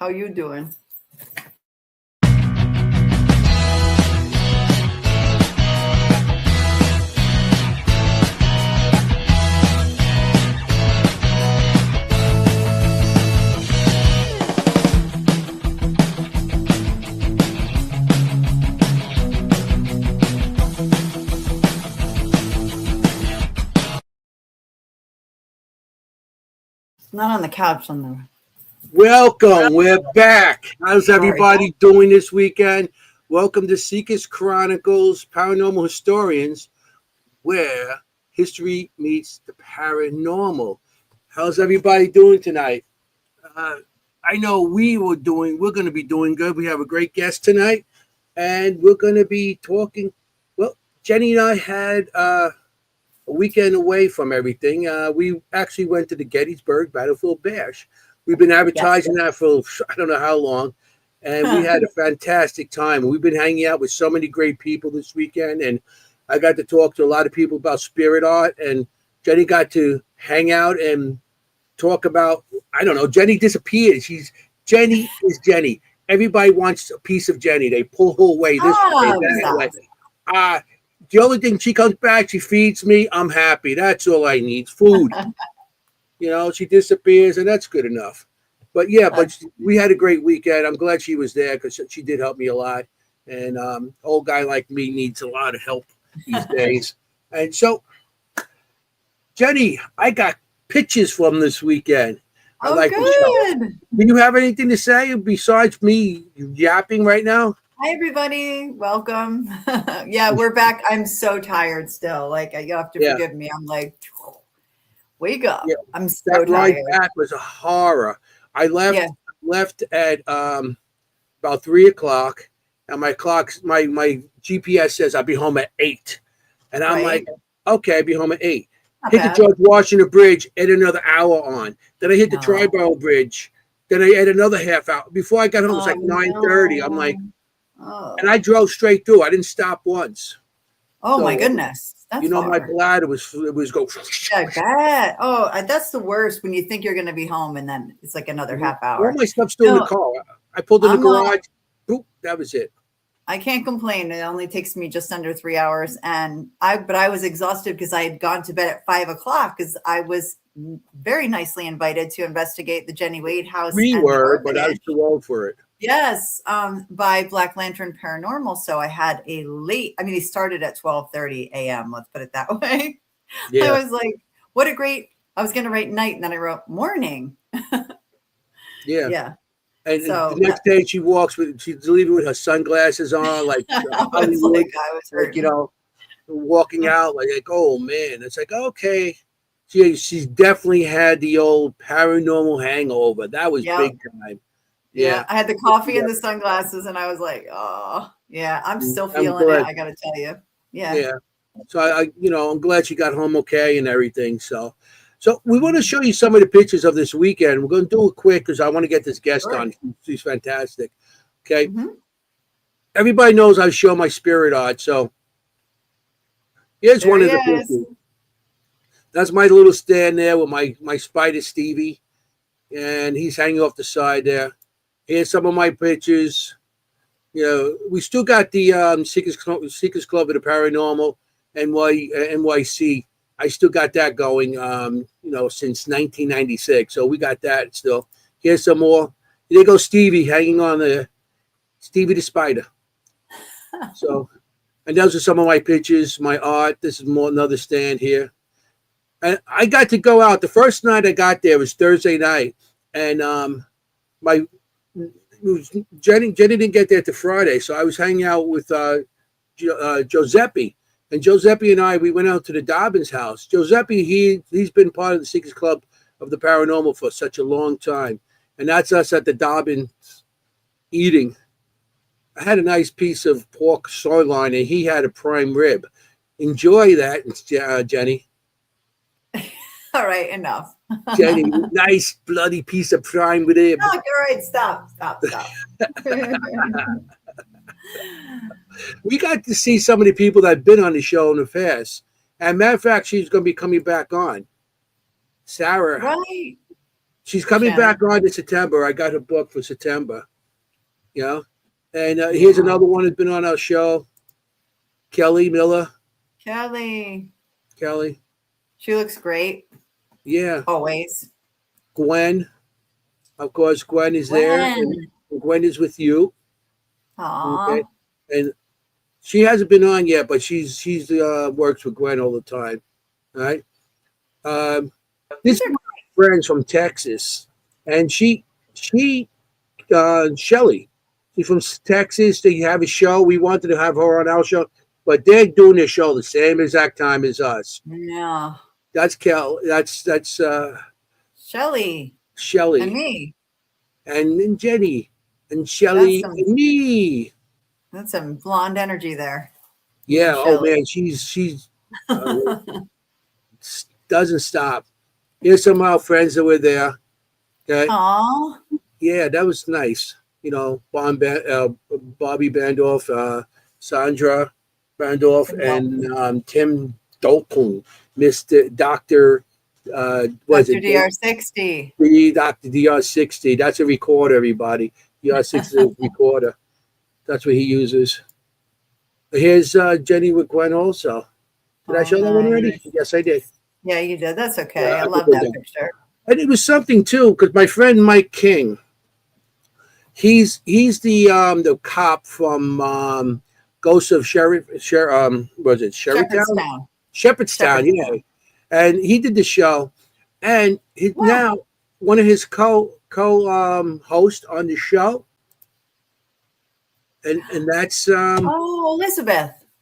How you doing? Not on the couch, on the. Welcome. We're back. How's everybody doing this weekend? Welcome to Seekers Chronicles Paranormal Historians, where history meets the paranormal. How's everybody doing tonight? I know we're going to be doing good. We have a great guest tonight, and we're going to be talking. Well, Jenny and I had a weekend away from everything. We actually went to the Gettysburg Battlefield Bash. We've been advertising that for I don't know how long, and we had a fantastic time. We've been hanging out with so many great people this weekend, and I got to talk to a lot of people about spirit art, and Jenny got to hang out and talk about, I don't know, Jenny disappeared. Jenny is Jenny. Everybody wants a piece of Jenny. They pull her away this way, that way. The only thing, she comes back, she feeds me, I'm happy. That's all I need, food. She disappears, and that's good enough. But we had a great weekend. I'm glad she was there because she did help me a lot. And old guy like me needs a lot of help these days. And so, Jenny, I got pictures from this weekend. Oh, good. Do you have anything to say besides me yapping right now? Hi, everybody. Welcome. Yeah, we're back. I'm so tired still. Like, you have to forgive me. I'm like, wake up. Yeah. I'm so tired. That ride back was a horror. I left at about 3 o'clock, and my GPS says I'll be home at 8. And I'm like, okay, I'll be home at 8. Hit the George Washington Bridge, add another hour on. Then I hit the Triborough Bridge. Then I add another half hour. Before I got home, it was like 9:30. I'm like, and I drove straight through. I didn't stop once. Oh, so, my goodness. That's my bladder was go. I bet. Oh, that's the worst when you think you're going to be home and then it's like another half hour. All my stuff's still in the car. I pulled in the garage. Boop, that was it. I can't complain. It only takes me just under 3 hours. But I was exhausted because I had gone to bed at 5 o'clock because I was very nicely invited to investigate the Jenny Wade house. We were, but I was too old for it. Yes, by Black Lantern Paranormal. So I had he started at 12:30 a.m. Let's put it that way. Yeah. I was like, I was going to write night, and then I wrote morning. Yeah. Yeah. And the next day she's leaving with her sunglasses on, like, walking out like, oh man. It's like, okay. She's definitely had the old paranormal hangover. That was big time. Yeah, I had the coffee and the sunglasses, and I was like, oh, yeah, I'm still feeling it. I got to tell you. Yeah. Yeah. So I'm glad she got home okay and everything. So we want to show you some of the pictures of this weekend. We're going to do it quick because I want to get this guest on. She's fantastic. Okay. Mm-hmm. Everybody knows I show my spirit art. So here's one of the pictures. That's my little stand there with my spider Stevie, and he's hanging off the side there. Here's some of my pictures. We still got the Seekers Club of the Paranormal, NYC. I still got that going, since 1996. So we got that still. Here's some more. There goes Stevie hanging on Stevie the Spider. So, and those are some of my pictures, my art. This is another stand here. And I got to go out. The first night I got there was Thursday night, and Jenny didn't get there till Friday, so I was hanging out with Giuseppe, and Giuseppe and I, we went out to the Dobbins house. Giuseppe, he's been part of the Seekers Club of the Paranormal for such a long time, and that's us at the Dobbins eating. I had a nice piece of pork sirloin, and he had a prime rib. Enjoy that, Jenny. All right, enough. Jenny, nice bloody piece of prime rib. Oh, all right, stop. We got to see some of the people that have been on the show in the past. And matter of fact, she's going to be coming back on. Sarah. Right. She's coming Shannon. back on in September. I got her book for September. You know, and here's another one that's been on our show. Kelly Miller. Kelly. She looks great. Yeah. Always. Gwen. Of course, Gwen is there. And Gwen is with you. Aww. Okay. And she hasn't been on yet, but she's works with Gwen all the time. All right. This is my friends from Texas, and Shelly. She's from Texas. They have a show. We wanted to have her on our show, but they're doing their show the same exact time as us. Yeah. That's That's Shelly. And me. And Jenny. And Shelly and me. That's some blonde energy there. Yeah. Oh man, she's doesn't stop. Here's some of our friends that were there. Okay. Aww. Yeah, that was nice. You know, Bobby Bandorf, Sandra Bandorf, and Tim Dalton, Mr. Dr. Was Dr. it DR60? Dr. DR60. That's a recorder, everybody. DR60 is a recorder. That's what he uses. Here's Jenny with Gwen also. Did I show that one already? Yes, I did. Yeah, you did. That's okay. Yeah, I love that picture. And it was something too, because my friend Mike King, he's the cop from Ghosts of Shepherdstown? Shepherdstown, yeah. And he did the show, and now one of his co-hosts on the show, and that's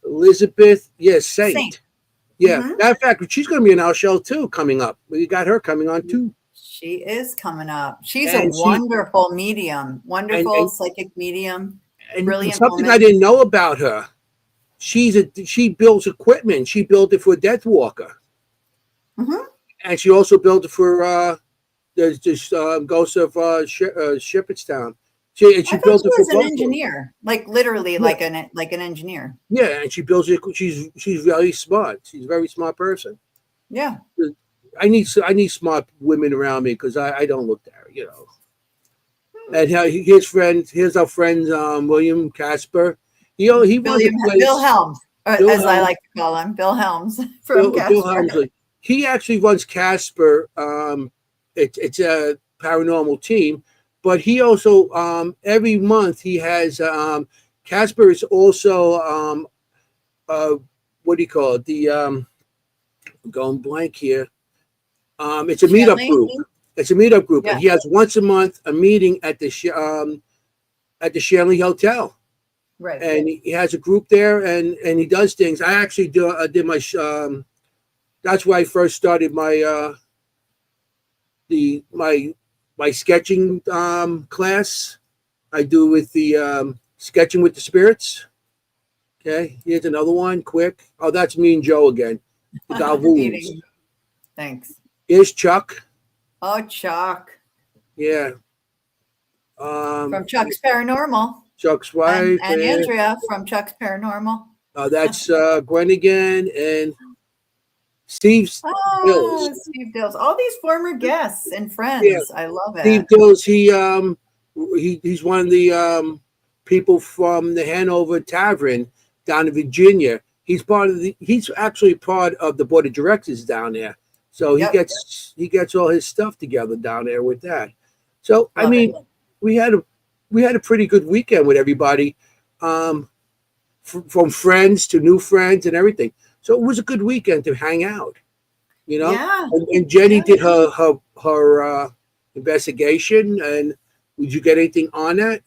Elizabeth, yes, Saint. Yeah, matter of fact, she's going to be in our show too coming up. We got her coming on too. She is coming up. She's a wonderful medium, psychic medium, and brilliant. Something I didn't know about her. She builds equipment. She built it for Death Walker, and she also built it for there's this Ghost of Shepherdstown. She built it for an engineer, like literally, like an engineer. Yeah, and she builds it. She's very smart. She's a very smart person. Yeah. I need smart women around me because I don't look there, you know. And here's our friend William Casper. He Bill Helms, as I like to call him, Bill Helms from Casper. Bill Helmsley. He actually runs Casper. It's a paranormal team, but he also every month he has Casper is also what do you call it? The going blank here. It's a meetup group. It's a meetup group, and he has once a month a meeting at the Shanley Hotel. Right. And he has a group there, and he does things. I actually did my. That's where I first started my my sketching class. I do with the sketching with the spirits. Okay, here's another one. Quick. Oh, that's me and Joe again. The Galvoons. Thanks. Here's Chuck. Oh, Chuck. Yeah. From Chuck's Paranormal. Chuck's wife. And Andrea from Chuck's Paranormal. That's Gwen again and Steve Dills. Steve Dills. All these former guests and friends. Yeah. I love it. Steve Dills, he's one of the people from the Hanover Tavern down in Virginia. He's actually part of the board of directors down there. So he gets all his stuff together down there with that. So we had a pretty good weekend with everybody, from friends to new friends and everything. So it was a good weekend to hang out, you know. Yeah. And Jenny did her investigation. And did you get anything on that?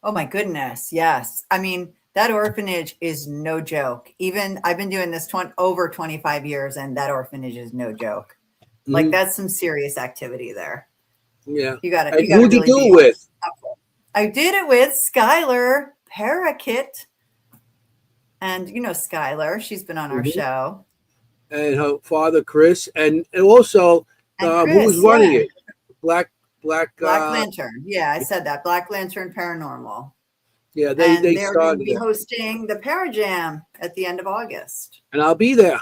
Oh my goodness, yes. I mean, that orphanage is no joke. Even I've been doing this over 25 years, and that orphanage is no joke. Mm-hmm. Like that's some serious activity there. Yeah, you got to. Who'd you do it with? I did it with Skylar Parakit, and you know Skylar. She's been on our show. And her father Chris, and also Chris, who was running it? Black Lantern. Yeah, I said that. Black Lantern Paranormal. Yeah, they're going to be hosting the Parajam at the end of August. And I'll be there.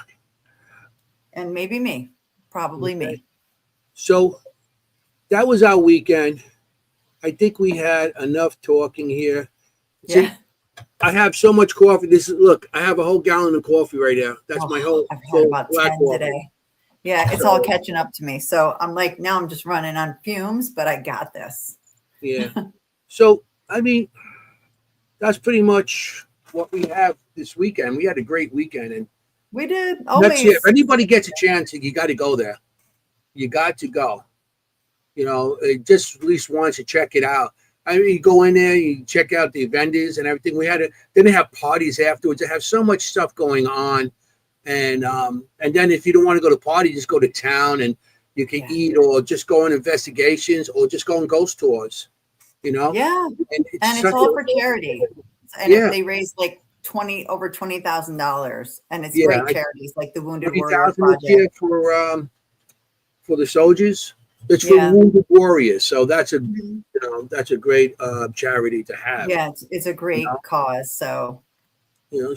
And maybe me. Probably me. So that was our weekend. I think we had enough talking here. See, Yeah. I have so much coffee. Look, I have a whole gallon of coffee right now. That's my whole I've had full about black 10 coffee. today. Yeah, it's all catching up to me. So I'm like, now I'm just running on fumes, but I got this. Yeah. So, I mean, that's pretty much what we have this weekend. We had a great weekend. And We did next year, if always. anybody gets a chance, you got to go there. You got to go. Just at least once to check it out. I mean, you go in there, you check out the vendors and everything. Then they have parties afterwards. They have so much stuff going on. And then if you don't want to go to party, just go to town and you can eat or just go on investigations or just go on ghost tours, Yeah. And it's all for charity. And if they raise like over $20,000 and it's great charities like the Wounded Warrior Project. This year for the soldiers. It's for Wounded Warriors. So that's a great charity to have. Yeah, it's a great cause. So yeah.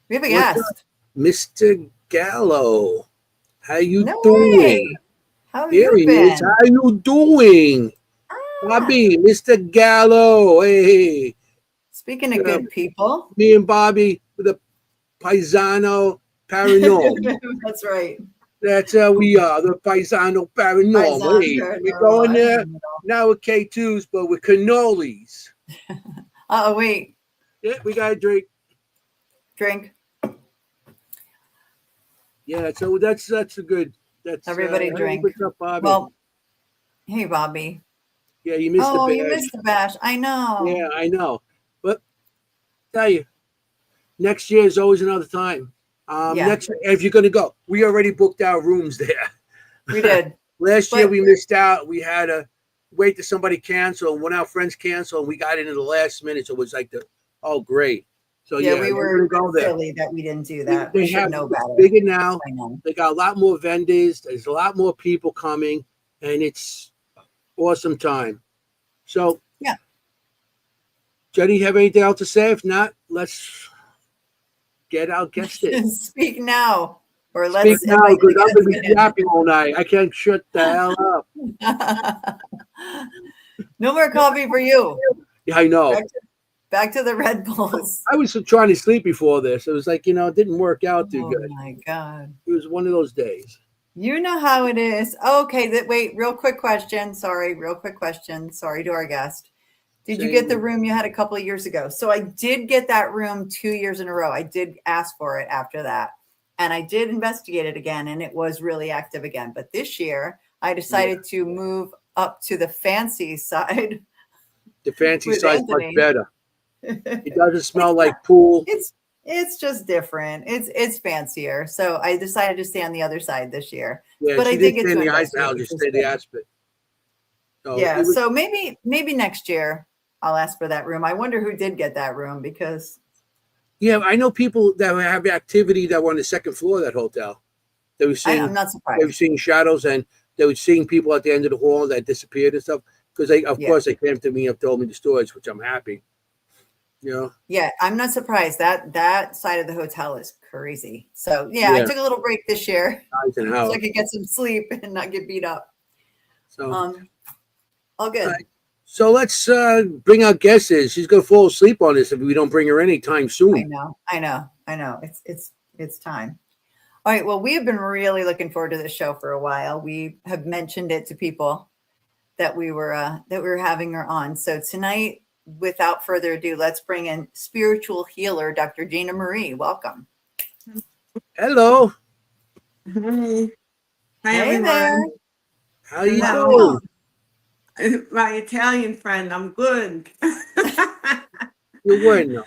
We have a guest. Mr. Gallo. How you doing? Way. How have you been? How you doing? Bobby, Mr. Gallo. Hey. Speaking of good people. Me and Bobby with a Paisano Paranormal. That's right. That's how we are, the Paisano Paranormal. Hey, we're going there now with K2s, but with cannolis. Oh, wait. Yeah, we got a drink. Drink. Yeah, so that's a good. That's everybody drink. What's up, Bobby? Well, hey, Bobby. Yeah, you missed the bash. Oh, you missed the bash. I know. Yeah, I know. But tell you, next year is always another time. Next, if you're going to go, we already booked our rooms there. We did. Last year we missed out. We had to wait till somebody cancel. When our friends canceled, we got into the last minute. So it was like great. So we were go there. Silly that we didn't do that. They should know better. Bigger now. They got a lot more vendors. There's a lot more people coming, and it's awesome time. So yeah. Jenny, have anything else to say? If not, let's get our guest in. Speak now. Or Speak now, because I'm going to be yapping all night. I can't shut the hell up. No more coffee for you. Yeah, I know. Back to the Red Bulls. I was trying to sleep before this. It was like, it didn't work out too good. Oh, my God. It was one of those days. You know how it is. Okay, wait, real quick question. Sorry to our guest. Did you get the room you had a couple of years ago? So I did get that room 2 years in a row. I did ask for it after that. And I did investigate it again, and it was really active again. But this year, I decided to move up to the fancy side. The fancy side's much better. It doesn't smell like pool. It's just different. It's fancier. So I decided to stay on the other side this year. Yeah, but I did get to the ice now. Just stay the aspect. So so maybe next year I'll ask for that room. I wonder who did get that room because. Yeah, I know people that have activity that were on the second floor of that hotel. They were seeing. I'm not surprised. They were seeing shadows, and they were seeing people at the end of the hall that disappeared and stuff. Because of course, they came to me and told me the stories, which I'm happy. Yeah, I'm not surprised. That side of the hotel is crazy. So I took a little break this year so I could get some sleep and not get beat up. So all good. So let's bring our guest in. She's gonna fall asleep on us if we don't bring her anytime soon. I know. It's time. All right. Well, we have been really looking forward to this show for a while. We have mentioned it to people that we were having her on. So tonight, without further ado, let's bring in spiritual healer, Dr. Gina Marie. Welcome. Hello. Hi, everyone. There. How you doing? My Italian friend, I'm good. You wouldn't know.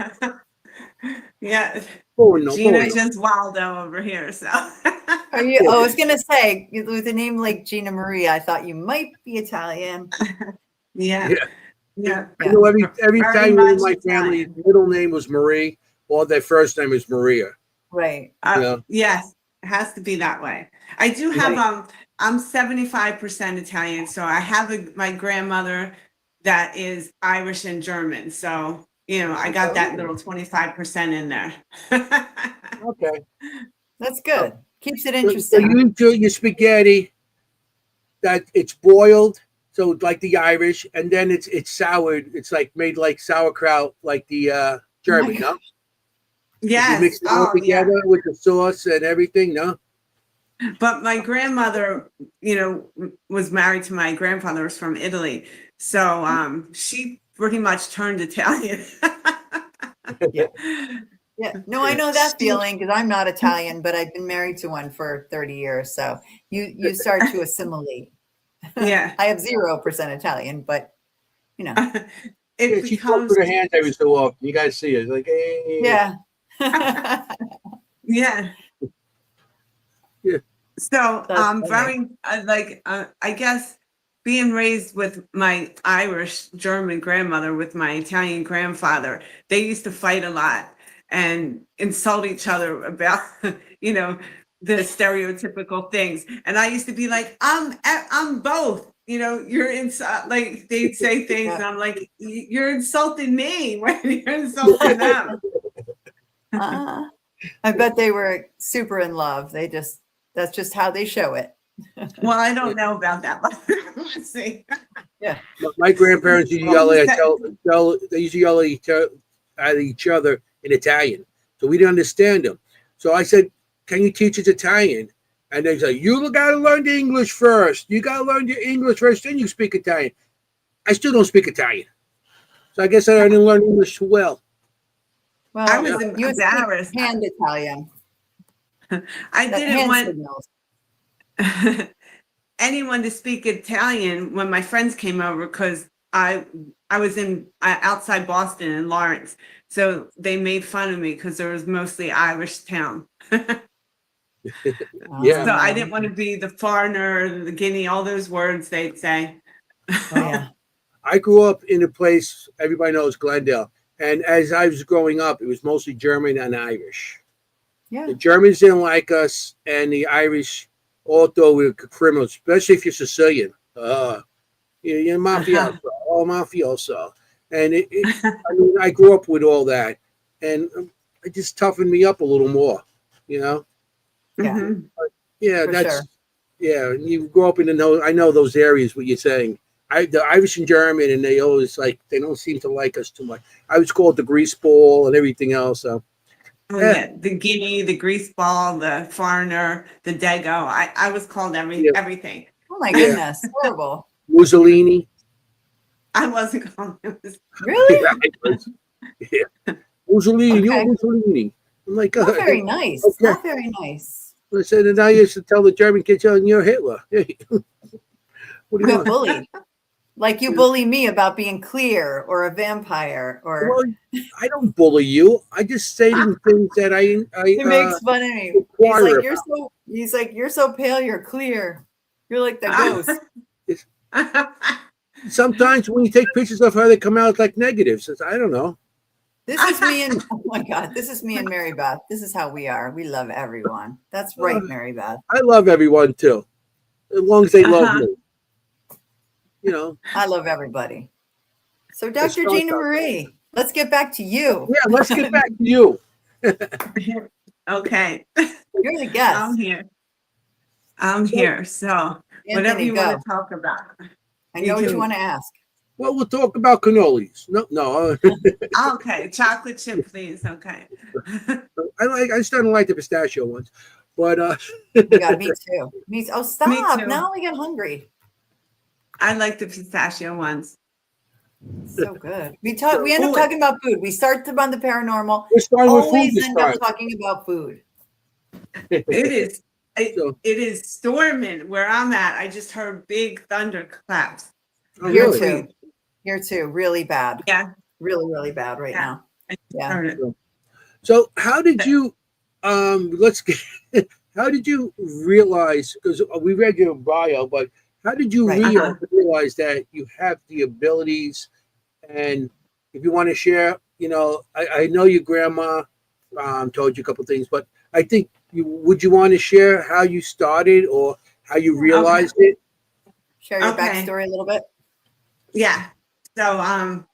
Yeah. Buono. Gina's just Waldo over here. So are you? I was gonna say with a name like Gina Marie, I thought you might be Italian. Yeah. I know every Italian in my family, middle name was Marie, or their first name is Maria. Right. Yes, it has to be that way. I do have I'm 75% Italian, so I have my grandmother that is Irish and German. So I got that little 25% in there. Okay, that's good. Keeps it So interesting. you do your spaghetti that it's boiled, so like the Irish, and then it's soured. It's like made like sauerkraut, like the German. No, you Yes. mix it all Oh, yeah. together with the sauce and everything. No, But my grandmother, was married to my grandfather, was from Italy. So she pretty much turned Italian. Yeah. Yeah. No, I know that feeling because I'm not Italian, but I've been married to one for 30 years. So you start to assimilate. Yeah. I have 0% Italian, but It yeah, she talks becomes, with her hands every so often. You guys see it, like hey, yeah. yeah. yeah. So That's funny. very I guess being raised with my Irish German grandmother with my Italian grandfather, they used to fight a lot and insult each other about you know the stereotypical things. And I used to be like, I'm both. You're inside. Like they'd say things, and Yeah. I'm like, you're insulting me when you're insulting them. Uh, I bet they were super in love. That's just how they show it. Well, I don't know about that. Let's see. Yeah. My grandparents used to Well, they used to yell at each other in Italian, so we didn't understand them. So I said, "Can you teach us Italian?" And they said, "You got to learn the English first. You got to learn the English first, then you speak Italian." I still don't speak Italian, so I guess I didn't learn English too well. Well, I was you would speak embarrassed. hand Italian. I That didn't hand want signals. anyone to speak Italian when my friends came over because I was in outside Boston in Lawrence, so they made fun of me because there was mostly Irish town. Yeah. So I didn't want to be the foreigner, the guinea, all those words they'd say. Oh yeah. I grew up in a place everybody knows, Glendale, and as I was growing up, it was mostly German and Irish. Yeah. The Germans didn't like us, and the Irish all thought we were criminals, especially if you're Sicilian. You're mafioso, all mafioso. And I mean, I grew up with all that, and it just toughened me up a little more, you know? Yeah. Mhm. Yeah, For that's, sure. yeah, you grow up in I know those areas, what you're saying. The Irish and German, and they always they don't seem to like us too much. I was called the grease ball and everything else. So, Oh yeah, yeah, the guinea, the grease ball, the foreigner, the dago. I was called yeah, everything. Oh my yeah. goodness. Horrible. Mussolini. I wasn't called. It was, Really? Yeah. Mussolini, you're Okay. Mussolini. I'm like, Not very nice. okay. Not very nice. I said, and I used to tell the German kids, "Oh, you're Hitler." Hey, what do you want? Bullied. Like you bully me about being clear or a vampire or Well, I don't bully you. I just stating things that he makes fun of me. inquire about. He's like, you're so pale, you're clear. You're like the ghost. Sometimes when you take pictures of her, they come out like negatives. I don't know. This is me and oh my God, this is me and Mary Beth. This is how we are. We love everyone. That's right, Mary Beth. I love everyone too, as long as they love me. I love everybody. So Dr. Gina Marie, let's get back to you. Yeah, let's get back to you. Okay. You're the guest. I'm here. So whatever Anthony, you go. want to talk about. I know what you want to ask. Well, we'll talk about cannolis. No. Okay, chocolate chip, please. Okay. I just don't like the pistachio ones, but Oh my God, me too. Oh, stop! Me too. Now I get hungry. I like the pistachio ones. So good. We end up talking about food. We start on the paranormal. we're starting with food Always this end up time. talking about food. It is. It is storming where I'm at. I just heard big thunderclaps. Oh, Here really? too. Here too. Really bad. Yeah. Really, really bad right now. I just Yeah. heard it. So how did you how did you realize, because we read your bio, but how did you Right. realize that you have the abilities? And if you want to share, I know your grandma told you a couple things, but I think would you want to share how you started or how you realized it? Share your Okay. backstory a little bit. Yeah. So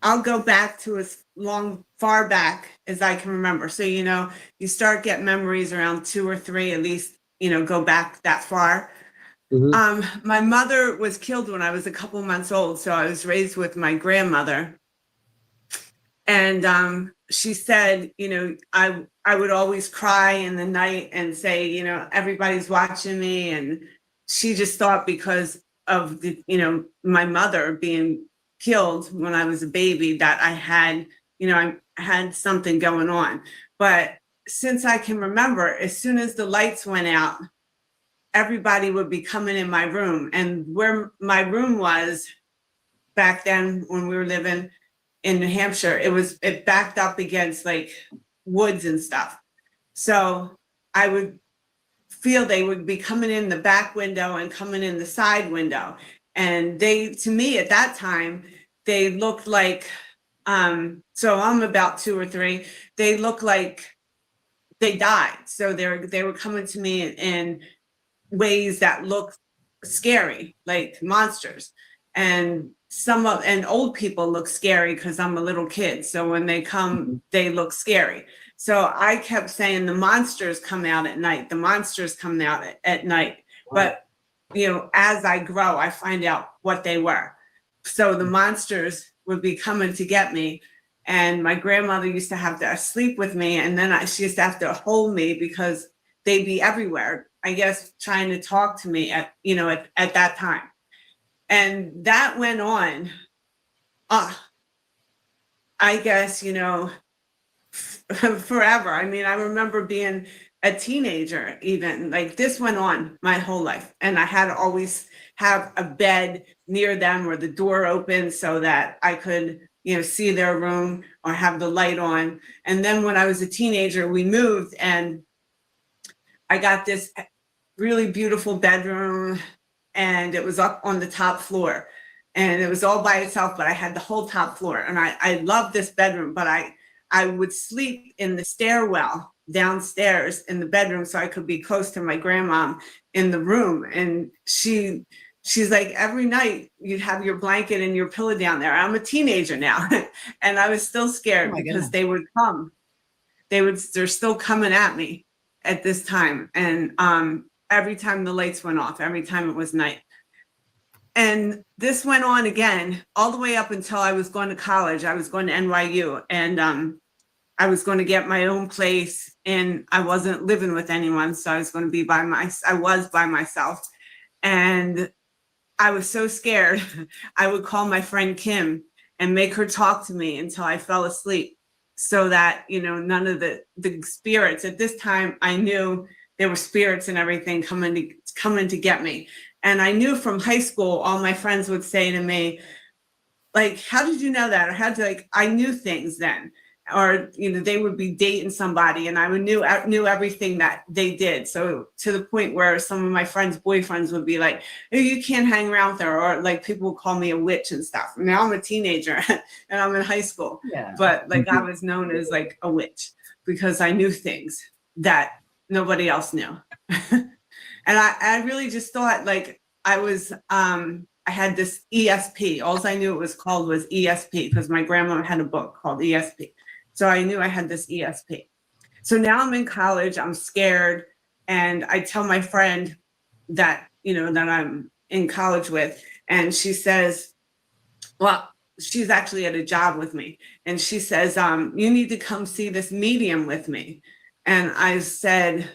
I'll go back to as long far back as I can remember. So, you start getting memories around 2 or 3, at least, go back that far. My mother was killed when I was a couple months old. So I was raised with my grandmother. And she said, I would always cry in the night and say, everybody's watching me. And she just thought because of my mother being killed when I was a baby that I had something going on. But since I can remember, as soon as the lights went out, everybody would be coming in my room. And where my room was back then when we were living in New Hampshire, it backed up against like woods and stuff. So I would feel they would be coming in the back window and coming in the side window. And to me at that time, they looked like, so I'm about 2 or 3, they looked like they died. So they were coming to me in ways that looked scary, like monsters. And old people look scary because I'm a little kid. So when they come, they look scary. So I kept saying the monsters come out at night. The monsters come out at night. But, as I grow, I find out what they were. So the monsters would be coming to get me. And my grandmother used to have to sleep with me. And then she used to have to hold me because they'd be everywhere, I guess, trying to talk to me at that time. And that went on, I guess, forever. I mean, I remember being a teenager even, like this went on my whole life. And I had to always have a bed near them or the door open so that I could, see their room or have the light on. And then when I was a teenager, we moved and I got this really beautiful bedroom and it was up on the top floor and it was all by itself, but I had the whole top floor and I loved this bedroom, but I would sleep in the stairwell downstairs in the bedroom so I could be close to my grandma in the room. And she's like, every night you'd have your blanket and your pillow down there. I'm a teenager now. And I was still scared because they would come. They're still coming at me at this time. And every time the lights went off, every time it was night. And this went on again all the way up until I was going to college. I was going to NYU and I was going to get my own place and I wasn't living with anyone. So I was going to be by myself. And I was so scared. I would call my friend Kim and make her talk to me until I fell asleep so that, none of the spirits at this time, I knew there were spirits and everything coming to get me. And I knew from high school, all my friends would say to me, like, how did you know that? Or I knew things then. Or, they would be dating somebody and I knew everything that they did. So to the point where some of my friends' boyfriends would be like, oh, you can't hang around with her. Or like people would call me a witch and stuff. Now I'm a teenager and I'm in high school. Yeah. But like I was known as like a witch because I knew things that nobody else knew. And I really just thought like I had this ESP. All I knew it was called was ESP because my grandma had a book called ESP. So I knew I had this ESP. So now I'm in college, I'm scared. And I tell my friend that, that I'm in college with, and she says, well, she's actually at a job with me. And she says, you need to come see this medium with me. And I said,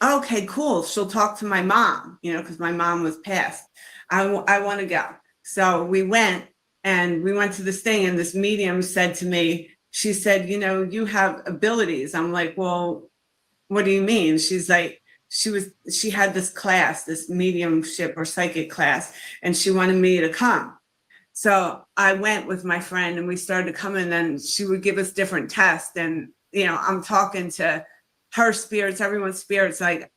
okay, cool. She'll talk to my mom, because my mom was passed. I want to go. So we went to this thing and this medium said to me, she said, you have abilities. I'm like, well, what do you mean? She's like, she had this class, this mediumship or psychic class, and she wanted me to come. So I went with my friend and we started coming and she would give us different tests. And, I'm talking to her spirits, everyone's spirits. Like,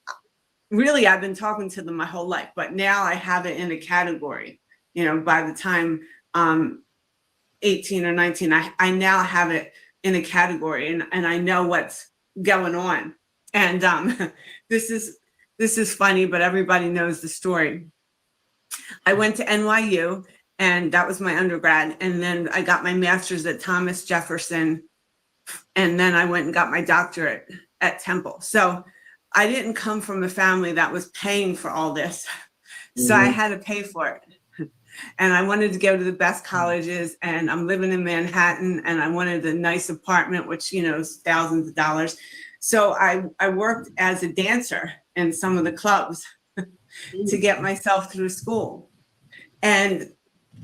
really, I've been talking to them my whole life, but now I have it in a category. By the time 18 or 19, I now have it in a category and I know what's going on. And this is funny, but everybody knows the story. I went to NYU and that was my undergrad. And then I got my master's at Thomas Jefferson And then I went and got my doctorate at Temple. So I didn't come from a family that was paying for all this. So I had to pay for it. And I wanted to go to the best colleges, and I'm living in Manhattan, and I wanted a nice apartment, which, you know, is thousands of dollars. So I worked as a dancer in some of the clubs to get myself through school. And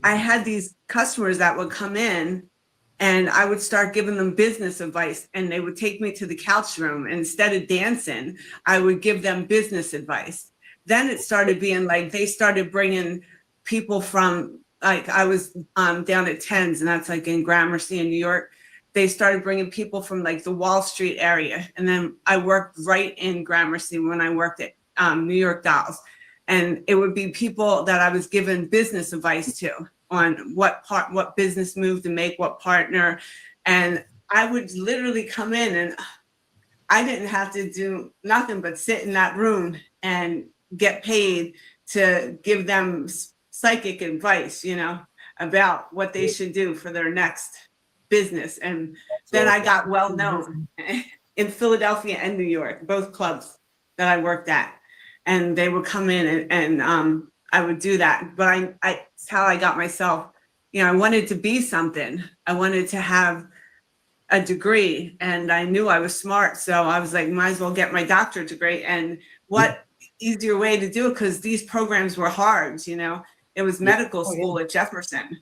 I had these customers that would come in, and I would start giving them business advice, and they would take me to the couch room. And instead of dancing, I would give them business advice. Then it started being like, they started bringing people from, like, I was down at Tens, and that's like in Gramercy in New York. They started bringing people from like the Wall Street area. And then I worked right in Gramercy when I worked at New York Dolls. And it would be people that I was giving business advice to on what business move to make, what partner. And I would literally come in, and I didn't have to do nothing but sit in that room and get paid to give them psychic advice, you know, about what they should do for their next business. And then I got well known in Philadelphia and New York, both clubs that I worked at. And they would come in, and I would do that. But it's how I got myself, you know, I wanted to be something. I wanted to have a degree, and I knew I was smart. So I was like, might as well get my doctorate degree. And what easier way to do it, because these programs were hard, you know. It was medical school at Jefferson.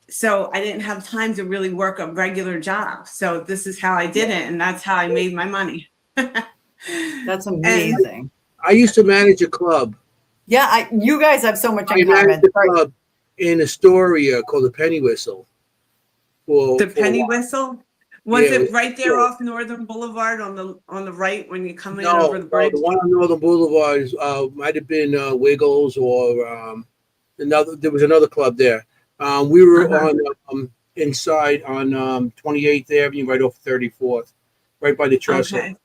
So I didn't have time to really work a regular job. So this is how I did it. And that's how I made my money. That's amazing. And I used to manage a club. Yeah, you guys have so much in I common. managed a club in Astoria called the Penny Whistle. The Penny Whistle? Was it right there off Northern Boulevard on the right when you come in over the bridge? No, the one on Northern Boulevard might have been Wiggles, or there was another club there. We were on inside on 28th Avenue, right off 34th, right by the trestle. Okay.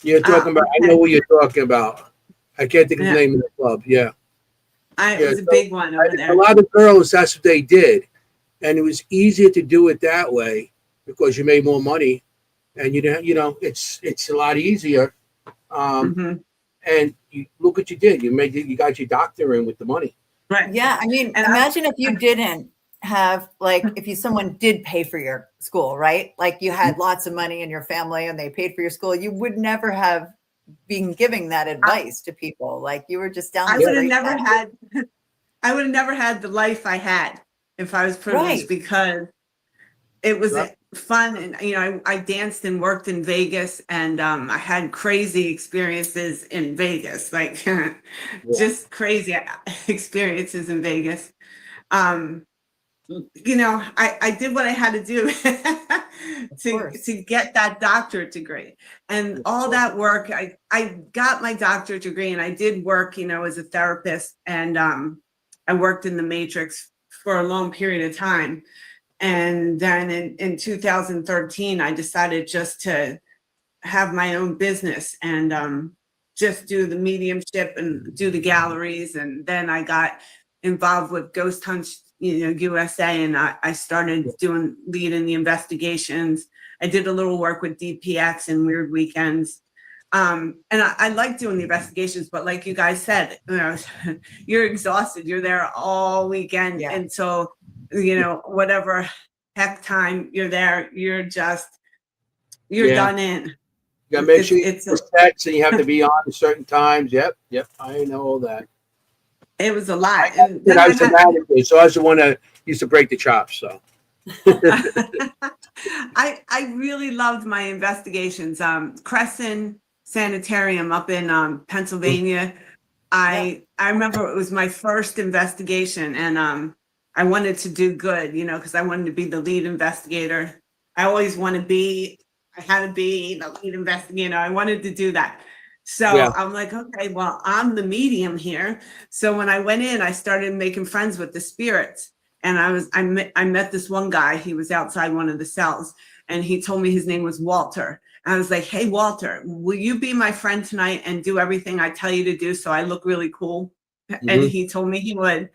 You're talking about, I know what you're talking about. I can't think of the name of the club. Yeah. It was a big one over there. A lot of girls, that's what they did. And it was easier to do it that way because you made more money. And, you know, it's a lot easier. And you look what you did. You got your doctor in with the money. Right. Yeah. I mean, and imagine if you didn't have, like, if someone did pay for your school, right? Like you had lots of money in your family and they paid for your school. You would never have been giving that advice to people. Like you were just down. I would have never had the life I had if I was privileged, because it was fun. And, you know, I danced and worked in Vegas, and I had crazy experiences in Vegas, like just crazy experiences in Vegas. You know, I did what I had to do to get that doctorate degree, and all that work. I got my doctorate degree, and I did work, you know, as a therapist, and I worked in the Matrix for a long period of time. And then in 2013, I decided just to have my own business and just do the mediumship and do the galleries. And then I got involved with Ghost Hunt, you know, USA, and I started leading the investigations. I did a little work with DPX and Weird Weekends. And I like doing the investigations, but like you guys said, you know, you're exhausted. You're there all weekend. Yeah. And so, you know, whatever heck time you're there, you're done in. You gotta make sure it's sets, and you have to be on at certain times. Yep, I know all that. It was a lot. I was a manager, so I was the one that used to break the chops. So I really loved my investigations. Crescent Sanitarium up in Pennsylvania. I remember it was my first investigation, and I wanted to do good, you know, because I wanted to be the lead investigator. I always want to be. I had to be the lead investigator. I wanted to do that. So I'm like, okay, well, I'm the medium here. So when I went in, I started making friends with the spirits. And I met this one guy. He was outside one of the cells, and he told me his name was Walter. And I was like, hey, Walter, will you be my friend tonight and do everything I tell you to do so I look really cool? Mm-hmm. And he told me he would.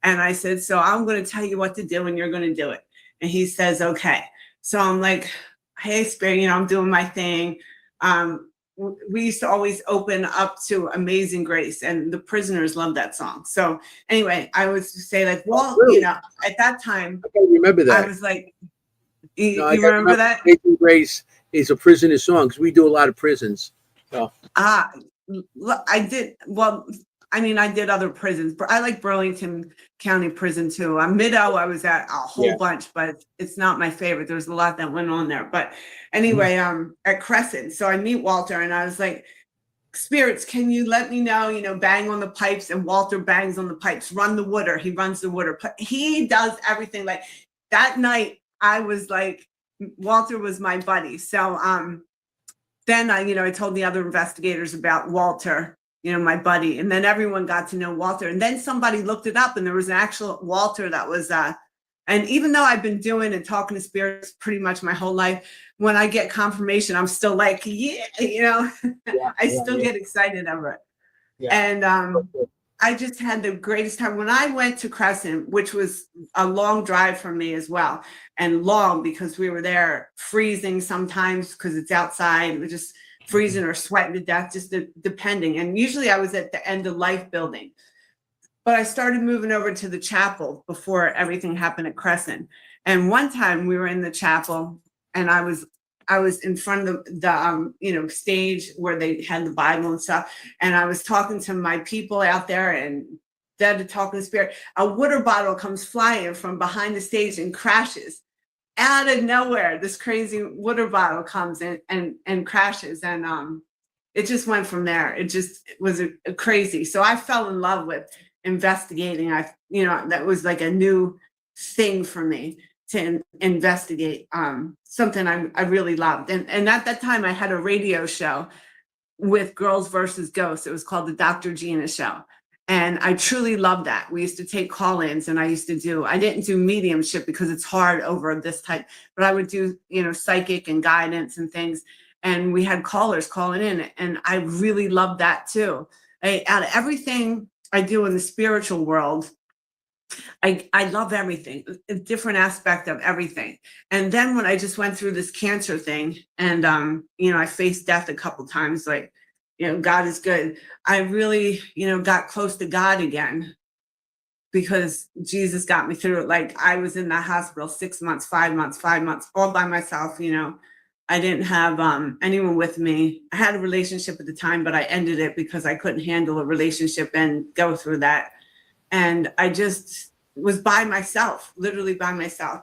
And I said, so I'm going to tell you what to do and you're going to do it. And he says, okay. So I'm like, hey, Spirit, I'm doing my thing. We used to always open up to Amazing Grace, and the prisoners loved that song. So anyway, I was to say like, well, really? At that time, I can't remember that. I was like, you remember that? Amazing Grace is a prisoner song because we do a lot of prisons. So. I did. Well, I did other prisons, but I like Burlington County Prison too. Mid-O, I was at a whole bunch, but it's not my favorite. There's a lot that went on there. But anyway, at Crescent. So I meet Walter and I was like, spirits, can you let me know, bang on the pipes, and Walter bangs on the pipes, run the water. He runs the water. He does everything. Like that night, I was like, Walter was my buddy. So then I told the other investigators about Walter, my buddy, and then everyone got to know Walter. And then somebody looked it up and there was an actual Walter that was, and even though I've been doing and talking to spirits pretty much my whole life, when I get confirmation, I'm still like, I still get excited over it. Yeah. And I just had the greatest time. When I went to Crescent, which was a long drive for me as well, and long because we were there freezing sometimes because it's outside. We're just freezing or sweating to death, just depending. And usually I was at the End of Life building. But I started moving over to the chapel before everything happened at Crescent. And one time we were in the chapel and I was in front of the stage where they had the Bible and stuff. And I was talking to my people out there and dead to talking to spirit. A water bottle comes flying from behind the stage and crashes. Out of nowhere, this crazy water bottle comes in and crashes. And it just went from there. It was a crazy. So I fell in love with investigating. That was like a new thing for me to investigate, something I really loved. And at that time I had a radio show with Girls versus Ghosts. It was called the Dr. Gina Show. And I truly loved that. We used to take call-ins and I didn't do mediumship because it's hard over this type, but I would do, psychic and guidance and things. And we had callers calling in and I really loved that too. Out of everything I do in the spiritual world, I love everything, a different aspect of everything. And then when I just went through this cancer thing and, I faced death a couple times, like, God is good. I really, got close to God again because Jesus got me through it. Like I was in the hospital 6 months, 5 months, all by myself. I didn't have anyone with me. I had a relationship at the time, but I ended it because I couldn't handle a relationship and go through that. And I just was by myself, literally by myself.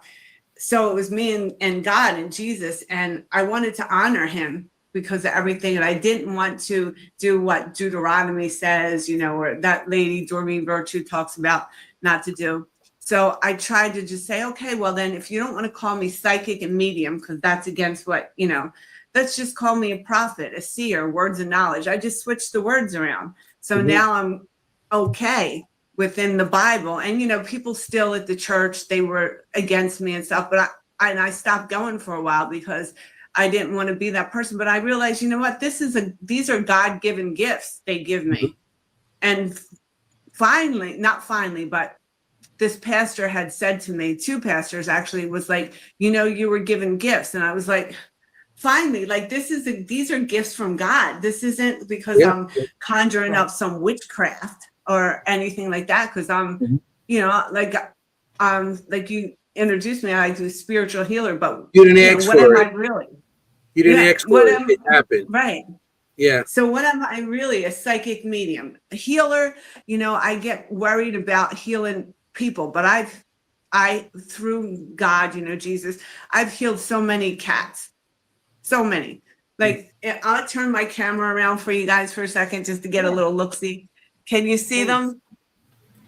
So it was me and God and Jesus. And I wanted to honor him because of everything. And I didn't want to do what Deuteronomy says, or that lady Doreen Virtue talks about not to do. So I tried to just say, okay, well then if you don't want to call me psychic and medium, because that's against what, let's just call me a prophet, a seer, words of knowledge. I just switched the words around. So now I'm okay within the Bible. And, people still at the church, they were against me and stuff, but I stopped going for a while because I didn't want to be that person. But I realized, what, these are God-given gifts they give me. And not finally, but this pastor had said to me, 2 pastors actually, was like, you were given gifts. And I was like, finally, like these are gifts from God. This isn't because I'm conjuring up some witchcraft or anything like that. Cause I'm, like you introduced me, I do spiritual healer, but you didn't ask what for am it. I really? You didn't ask for it. It happened. Right. Yeah. So what am I really? A psychic medium, a healer? I get worried about healing people, but I through God, Jesus, I've healed so many cats, so many. Like I'll turn my camera around for you guys for a second just to get a little look-see. Can you see them?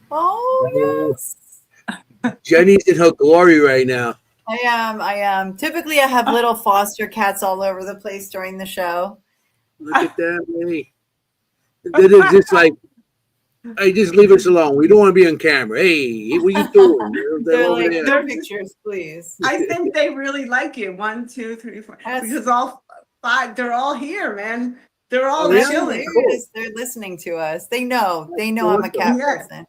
Oh yes. Jenny's in her glory right now. I am. Typically, I have little foster cats all over the place during the show. Look at that, Jenny. They're just like, hey, just leave us alone. We don't want to be on camera. Hey, what are you doing? They're like, no pictures, please. I think they really like you. 1, 2, 3, 4. Because all 5, they're all here, man. They're all chilling. They're listening to us. They know I'm a cat person.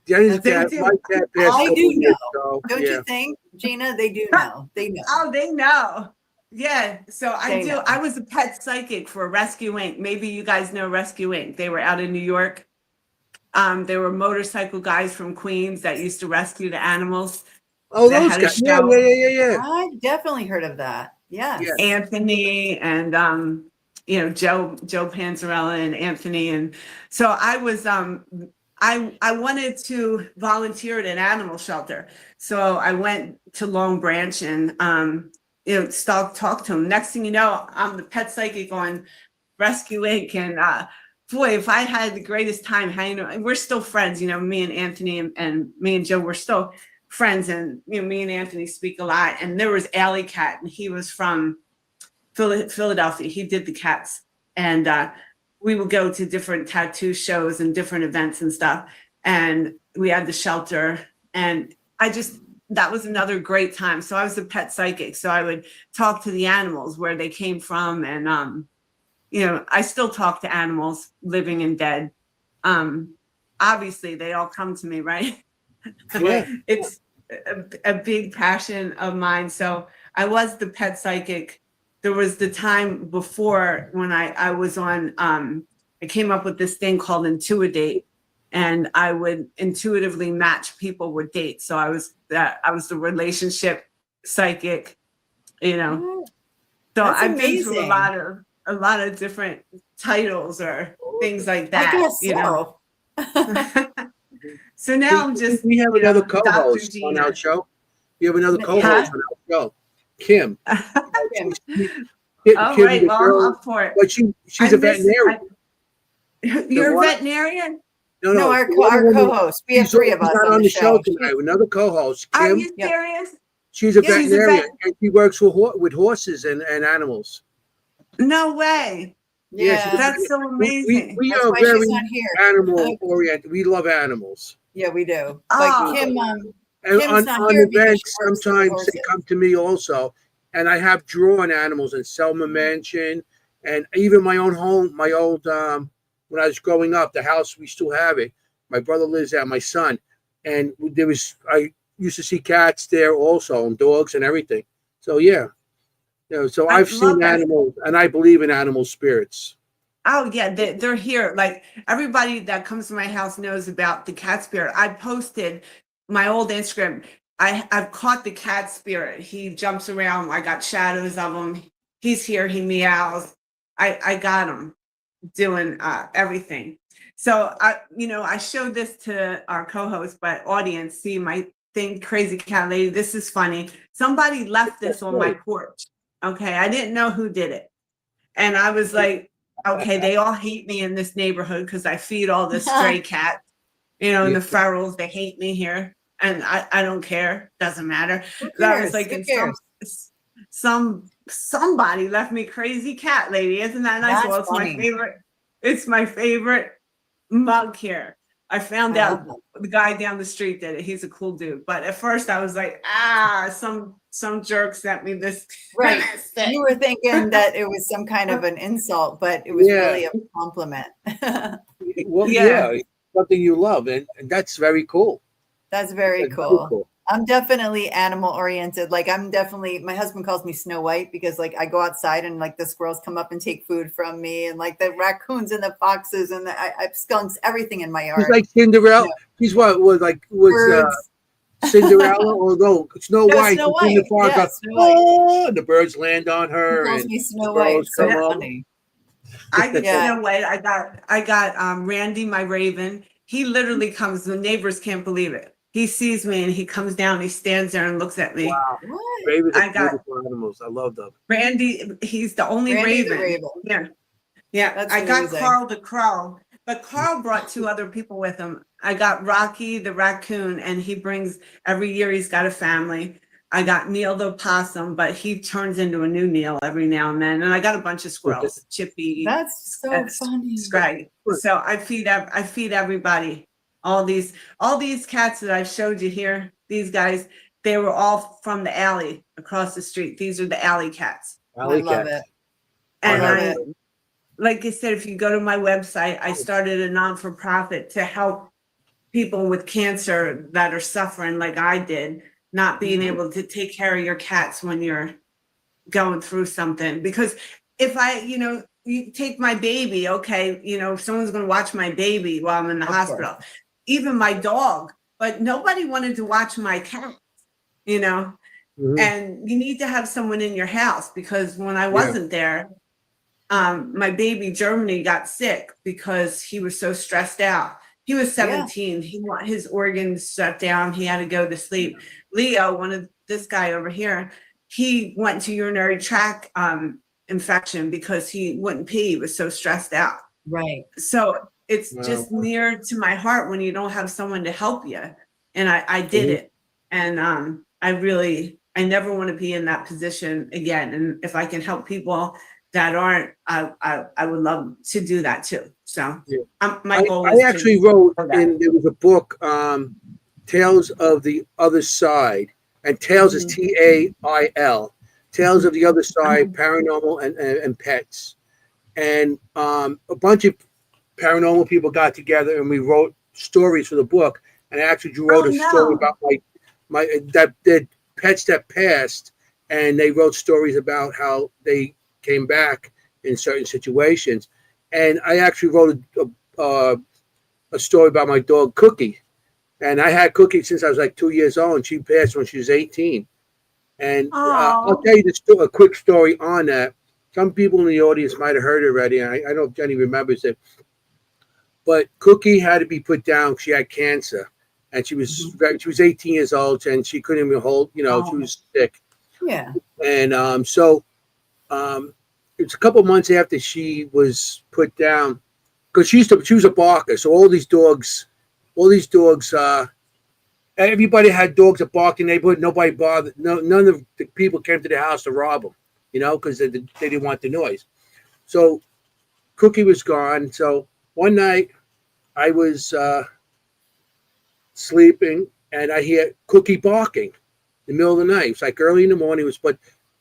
Jenny's cat, my cat passed. They do know. Don't you think, Gina? They do know. They know. Oh, they know. Yeah, so I was a pet psychic for Rescue Inc. Maybe you guys know Rescue Inc. They were out in New York. They were motorcycle guys from Queens that used to rescue the animals. Oh, That those had a guys. show. Yeah. I've definitely heard of that. Yes. Yeah. Anthony and Joe Panzarella and Anthony. And so I was I wanted to volunteer at an animal shelter. So I went to Long Branch and talk to him. Next thing you know, I'm the pet psychic on Rescue Inc. And boy, if I had the greatest time hanging, we're still friends, me and Anthony and me and Joe, we're still friends. And me and Anthony speak a lot. And there was Alley Cat, and he was from Philadelphia. He did the cats. And we would go to different tattoo shows and different events and stuff. And we had the shelter. And that was another great time. So I was a pet psychic. So I would talk to the animals, where they came from. And, I still talk to animals, living and dead. Obviously, they all come to me, right? Yeah. It's a big passion of mine. So I was the pet psychic. There was the time before when I was on, I came up with this thing called Intuidate, and I would intuitively match people with dates. So I was the relationship psychic, So That's I've been through amazing. a lot of different titles or things like that. I guess so. So now I'm just. We have another co-host Dr. on Gina. our show. We have another co-host on our show, Kim. Kim. Oh, Kim, right. the Well, girl, I'm up for it. but she's a veterinarian. You're a veterinarian? No, our co-host. We have three of us not on the show tonight. Another co-host, Are Kim. you serious? She's a veterinarian, and she works with horses and animals. No way. Yeah, that's so amazing. We That's are why very she's not here. animal oriented. We love animals. Yeah, we do. Oh. But Kim, And Kim's not on here because events, she works with sometimes horses. they come to me also, and I have drawn animals in Selma Mansion, and even my own home, my old when I was growing up, the house, we still have it. My brother lives there, my son, and I used to see cats there also, and dogs and everything. So yeah, so I've seen animals, and I believe in animal spirits. Oh yeah, they're here. Like everybody that comes to my house knows about the cat spirit. I posted my old Instagram. I've caught the cat spirit. He jumps around. I got shadows of him. He's here. He meows. I got him doing everything. So I showed this to our co-host, but audience, see my thing, crazy cat lady. This is funny. Somebody left this on my porch. Okay, I didn't know who did it, and I was like, okay, they all hate me in this neighborhood because I feed all the stray cats, and the ferals. They hate me here, and I don't care. Doesn't matter. I was like, somebody left me crazy cat lady. Isn't that nice? Well, it's funny. My favorite. It's my favorite mug here. I found out the guy down the street did it. He's a cool dude. But at first I was like, some jerk sent me this. Right. You were thinking that it was some kind of an insult, but it was really a compliment. Well, yeah, something you love, and that's very cool. That's very cool. I'm definitely animal oriented. Like my husband calls me Snow White because like I go outside and like the squirrels come up and take food from me, and like the raccoons and the foxes and I have skunks, everything in my yard. She's like Cinderella. Yeah. She's was Cinderella, although Snow White. Snow White. In the park, and the birds land on her. He calls me Snow White. So funny. I Snow White. I got Randy, my raven. He literally comes. The neighbors can't believe it. He sees me and he comes down. He stands there and looks at me. Wow. Ravens are beautiful animals. I love them. Randy, he's the only raven. Yeah. That's I got Carl the crow, but Carl brought two other people with him. I got Rocky the raccoon, and he brings every year. He's got a family. I got Neil the opossum, but he turns into a new Neil every now and then. And I got a bunch of squirrels, Chippy. That's so funny. Scraggy. So I feed everybody. All these cats that I've showed you here, these guys, they were all from the alley across the street. These are the alley cats. I love it. And like I said, if you go to my website, I started a non-for-profit to help people with cancer that are suffering like I did, not being able to take care of your cats when you're going through something. Because if I, you take my baby, okay, someone's going to watch my baby while I'm in the hospital, even my dog, but nobody wanted to watch my cat, and you need to have someone in your house, because when I wasn't there, my baby Germany got sick because he was so stressed out. He was 17. His organs shut down. He had to go to sleep. Leo, this guy over here, he went to urinary tract infection because he wouldn't pee. He was so stressed out. Right. So it's just near to my heart when you don't have someone to help you. And I did it. And I never want to be in that position again. And if I can help people that aren't, I would love to do that too. So my goal is I actually wrote, and there was a book, Tales of the Other Side, and Tales is TAIL, Tales of the Other Side, Paranormal and Pets. And a bunch of paranormal people got together and we wrote stories for the book. And I actually wrote a story about the pets that passed, and they wrote stories about how they came back in certain situations. And I actually wrote a story about my dog Cookie, and I had Cookie since I was like 2 years old, and she passed when she was 18. And I'll tell you a quick story on that. Some people in the audience might have heard it already. And I don't know if Jenny remembers it, but Cookie had to be put down. She had cancer, and she was 18 years old, and she couldn't even hold. She was sick. Yeah. And so it's a couple months after she was put down, because she was a barker. So all these dogs, everybody had dogs that barked in the neighborhood. Nobody bothered. None of the people came to the house to rob them, because they didn't want the noise. So Cookie was gone. So one night I was sleeping, and I hear Cookie barking in the middle of the night. It's like early in the morning. It was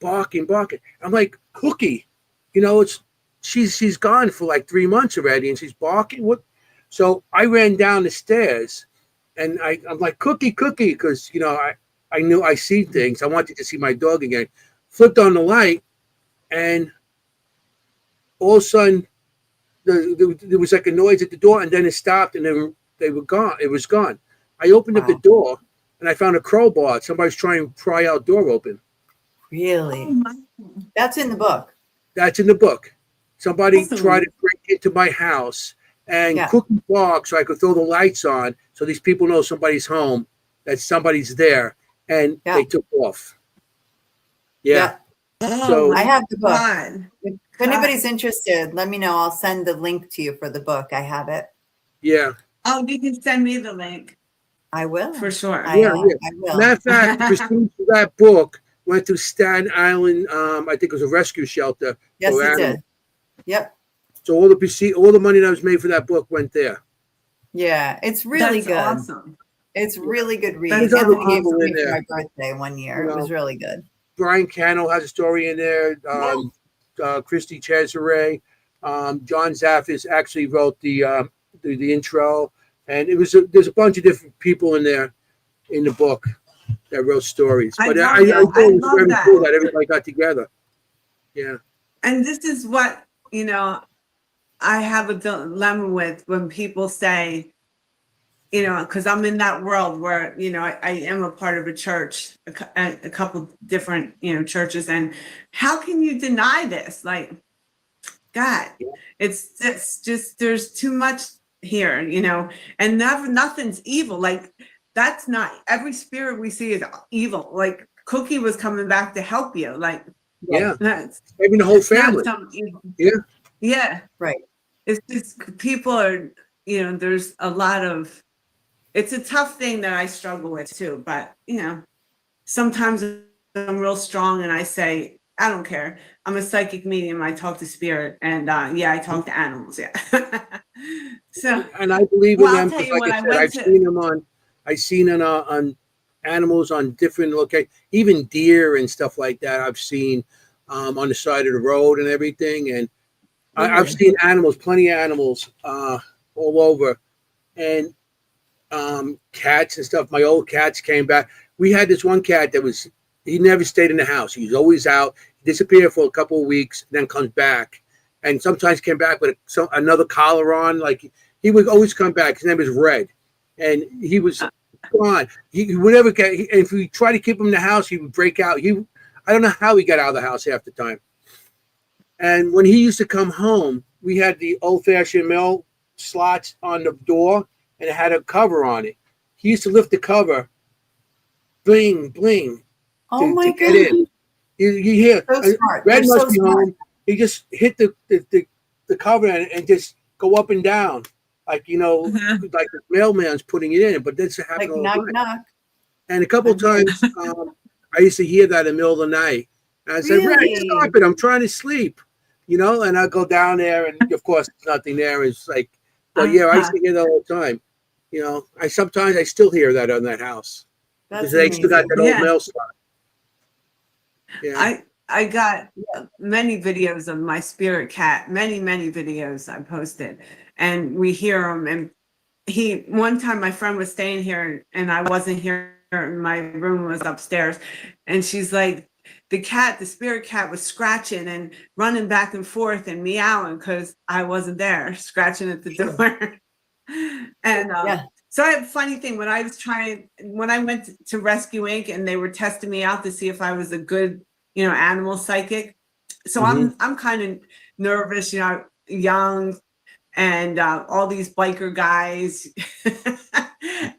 barking. I'm like, Cookie, she's gone for like 3 months already, and she's barking. What? So I ran down the stairs, and I'm like, Cookie, because I knew I see things. I wanted to see my dog again. Flipped on the light, and all of a sudden there was like a noise at the door, and then it stopped, and they were gone. It was gone. I opened up the door, and I found a crowbar. Somebody's trying to pry our door open. Really? That's in the book. That's in the book. Somebody tried to break into my house, and Cookie barked so I could throw the lights on, so these people know somebody's home, that somebody's there, and they took off. Yeah. So I have the book. If anybody's interested, let me know. I'll send the link to you for the book. I have it. Yeah. Oh, you can send me the link. I will. For sure. I will. Matter of fact, Christine, for that book, went to Staten Island. I think it was a rescue shelter. Yes, it did. Yep. So all the money that was made for that book went there. Yeah, it's really good. Awesome. It's really good read. There's other people in for there. my birthday one year. It was really good. Brian Cannell has a story in there. Christy Cesare. John Zaffis actually wrote the intro, and there's a bunch of different people in there in the book that wrote stories. But I thought it was very cool that everybody got together. Yeah. And this is what, I have a dilemma with when people say, because I'm in that world where, I am a part of a church, a couple different, churches. And how can you deny this? Like, God, it's just, there's too much here, and nothing's evil. Like, that's not, every spirit we see is evil. Like, Cookie was coming back to help you. Like, maybe the whole family. Yeah. Right. It's just people are, there's a lot of, it's a tough thing that I struggle with too. But, sometimes I'm real strong and I say, I don't care. I'm a psychic medium. I talk to spirit, and I talk to animals. Yeah. So, and I believe in them because, like I said, I've seen them on animals on different locations, even deer and stuff like that. I've seen on the side of the road and everything, and I've seen animals, plenty of animals all over, and cats and stuff. My old cats came back. We had this one cat that he never stayed in the house. He was always out. disappeared for a couple of weeks, then comes back, and sometimes came back with another collar on. Like he would always come back. His name is Red, and he was gone. He would never get. If we try to keep him in the house, he would break out. I don't know how he got out of the house half the time. And when he used to come home, we had the old-fashioned mail slots on the door, and it had a cover on it. He used to lift the cover, bling, bling. Oh my God. You hear, so smart. Red They're must so be smart. home. He just hit the cover and just go up and down. Like, like the mailman's putting it in, but that's happened Like all knock, the time. knock. And a couple of times, I used to hear that in the middle of the night. And I said, Red, stop it. I'm trying to sleep. And I go down there, and of course, there's nothing there. It's like, but yeah, I used to hear that all the time. I still hear that on that house. Because they still got that old mail slot. Yeah. I got many videos of my spirit cat, many videos I posted, and we hear him. And one time my friend was staying here and I wasn't here, and my room was upstairs, and she's like, the spirit cat was scratching and running back and forth and meowing because I wasn't there, scratching at the door. And so I have a funny thing. When I went to Rescue Inc. and they were testing me out to see if I was a good, animal psychic. So I'm kind of nervous, young, and all these biker guys,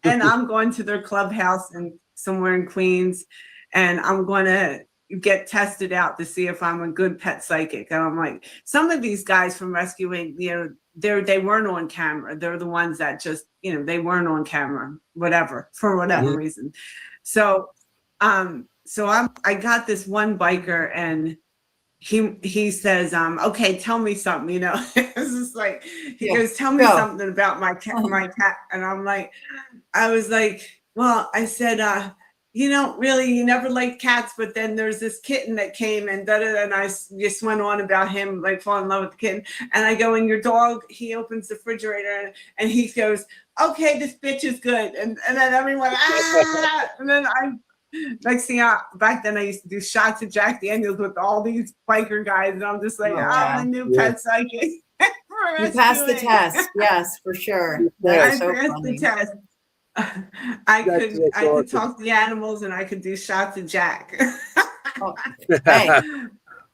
and I'm going to their clubhouse and somewhere in Queens, and I'm going to get tested out to see if I'm a good pet psychic. And I'm like, some of these guys from Rescue Inc., they weren't on camera. They're the ones that just, they weren't on camera, for whatever reason. So, I got this one biker, and he says, okay, tell me something, It's just like, he goes, tell me something about my cat. And I was like, well, I said, really, you never liked cats, but then there's this kitten that came and and I just went on about him, like falling in love with the kitten. And I go, and your dog, he opens the refrigerator and he goes, okay, this bitch is good. And then everyone, and then next thing back then I used to do shots of Jack Daniels with all these biker guys. And I'm just like, I'm the new pet psychic. You passed the test. Yes, for sure. I passed the test. I could talk to the animals, and I could do shots of Jack. Hey,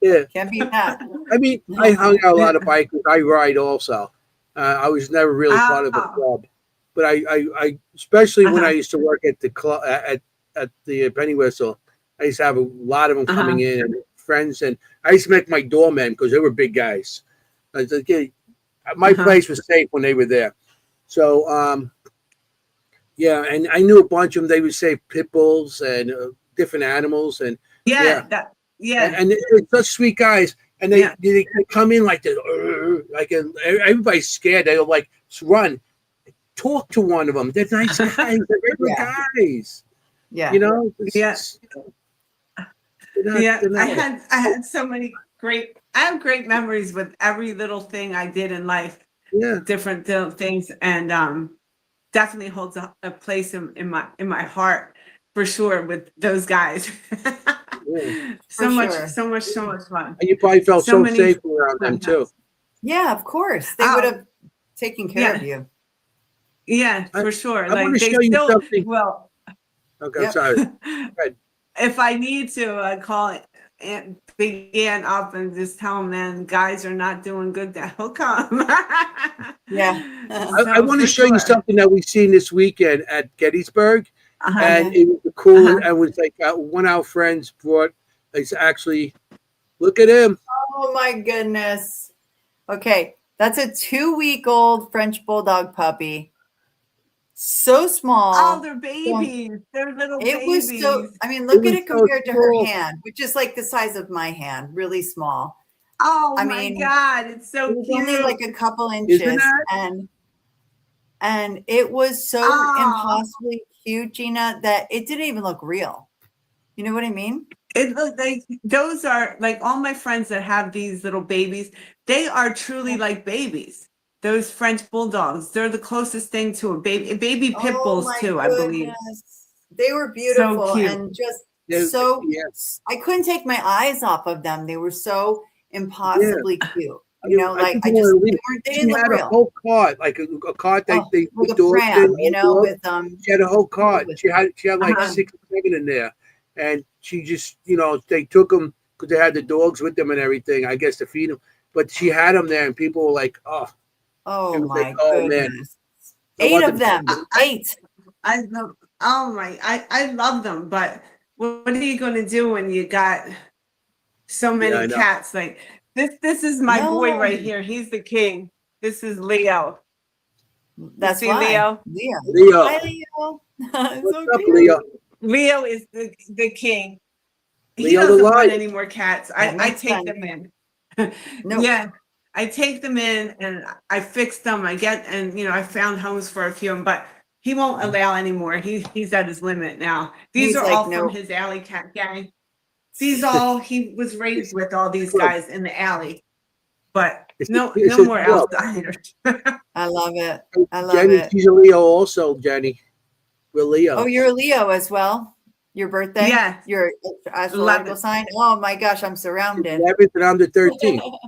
yeah, can't beat that. I mean, I hung out a lot of bikers. I ride also. I was never really part of a club, but I especially when I used to work at the club at the Penny Whistle, I used to have a lot of them coming in, and friends, and I used to make my doormen because they were big guys. I was like, my place was safe when they were there. So, yeah, and I knew a bunch of them. They would say pit bulls and different animals, and and they're such sweet guys. And they come in like this, everybody's scared. They'll like run, talk to one of them. They're nice guys. They're regular guys. Yeah, I had so many great memories with every little thing I did in life. Yeah, different things, and definitely holds a place in my heart for sure with those guys. So much fun. And you probably felt so safe around them too. Yeah, of course. They would have taken care of you. Yeah, for sure. I want to show you something. Well, okay, sorry. If I need to call Big Ann up and just tell him, man, guys are not doing good, he'll come. I want to show you something that we've seen this weekend at Gettysburg. And it was cool. And it was like one of our friends brought, it's actually, look at him. Oh my goodness. Okay. That's a 2-week-old French Bulldog puppy. So small. Oh, they're babies. They're little babies. It was so, I mean, look at it compared to her hand, which is like the size of my hand, really small. Oh my God. It's so cute. Only like a couple inches. And it was so impossibly cute, Gina, that it didn't even look real. You know what I mean? It looked like those are like all my friends that have these little babies. They are truly like babies. Those French Bulldogs, they're the closest thing to a baby pit bulls too, I believe. They were beautiful and just so, yeah. I couldn't take my eyes off of them. They were so impossibly cute. I Like think I they just, were they elite. didn't She look had a real. whole cart, like a cart that Oh, they with put a dogs pram, in. with She had a whole cart. with, She had like Uh-huh. 6 or 7 in there, and she just they took them because they had the dogs with them and everything. I guess to feed them, but she had them there, and people were like, "Oh, it oh was like, my oh man, goodness. I 8 wanted of to see them. it." Eight. I love, oh my, I love them, but what are you going to do when you got so Yeah, I many know. cats? Like this is my boy No, right here. He's the king. This is Leo. You that's see why. Leo? Leo. Leo, Hi, Leo. what's So up, cute. Leo? Leo is the king. He Leo the doesn't want lion. any more cats. That I makes take sense. them in. No. Yeah, I take them in and I fix them. I found homes for a few of them, but he won't allow anymore. He's at his limit now. These He's are like, all from no. his alley cat gang. He was raised with all these Club. guys in the alley, but It's no his more club. outsiders. I love it. I love Jenny, it. she's a Leo also. Jenny, we're Leo. Oh, you're a Leo as well. Your birthday? Yeah, Your astrological 11. sign? Oh my gosh, I'm surrounded. 11th, and I'm the 13th.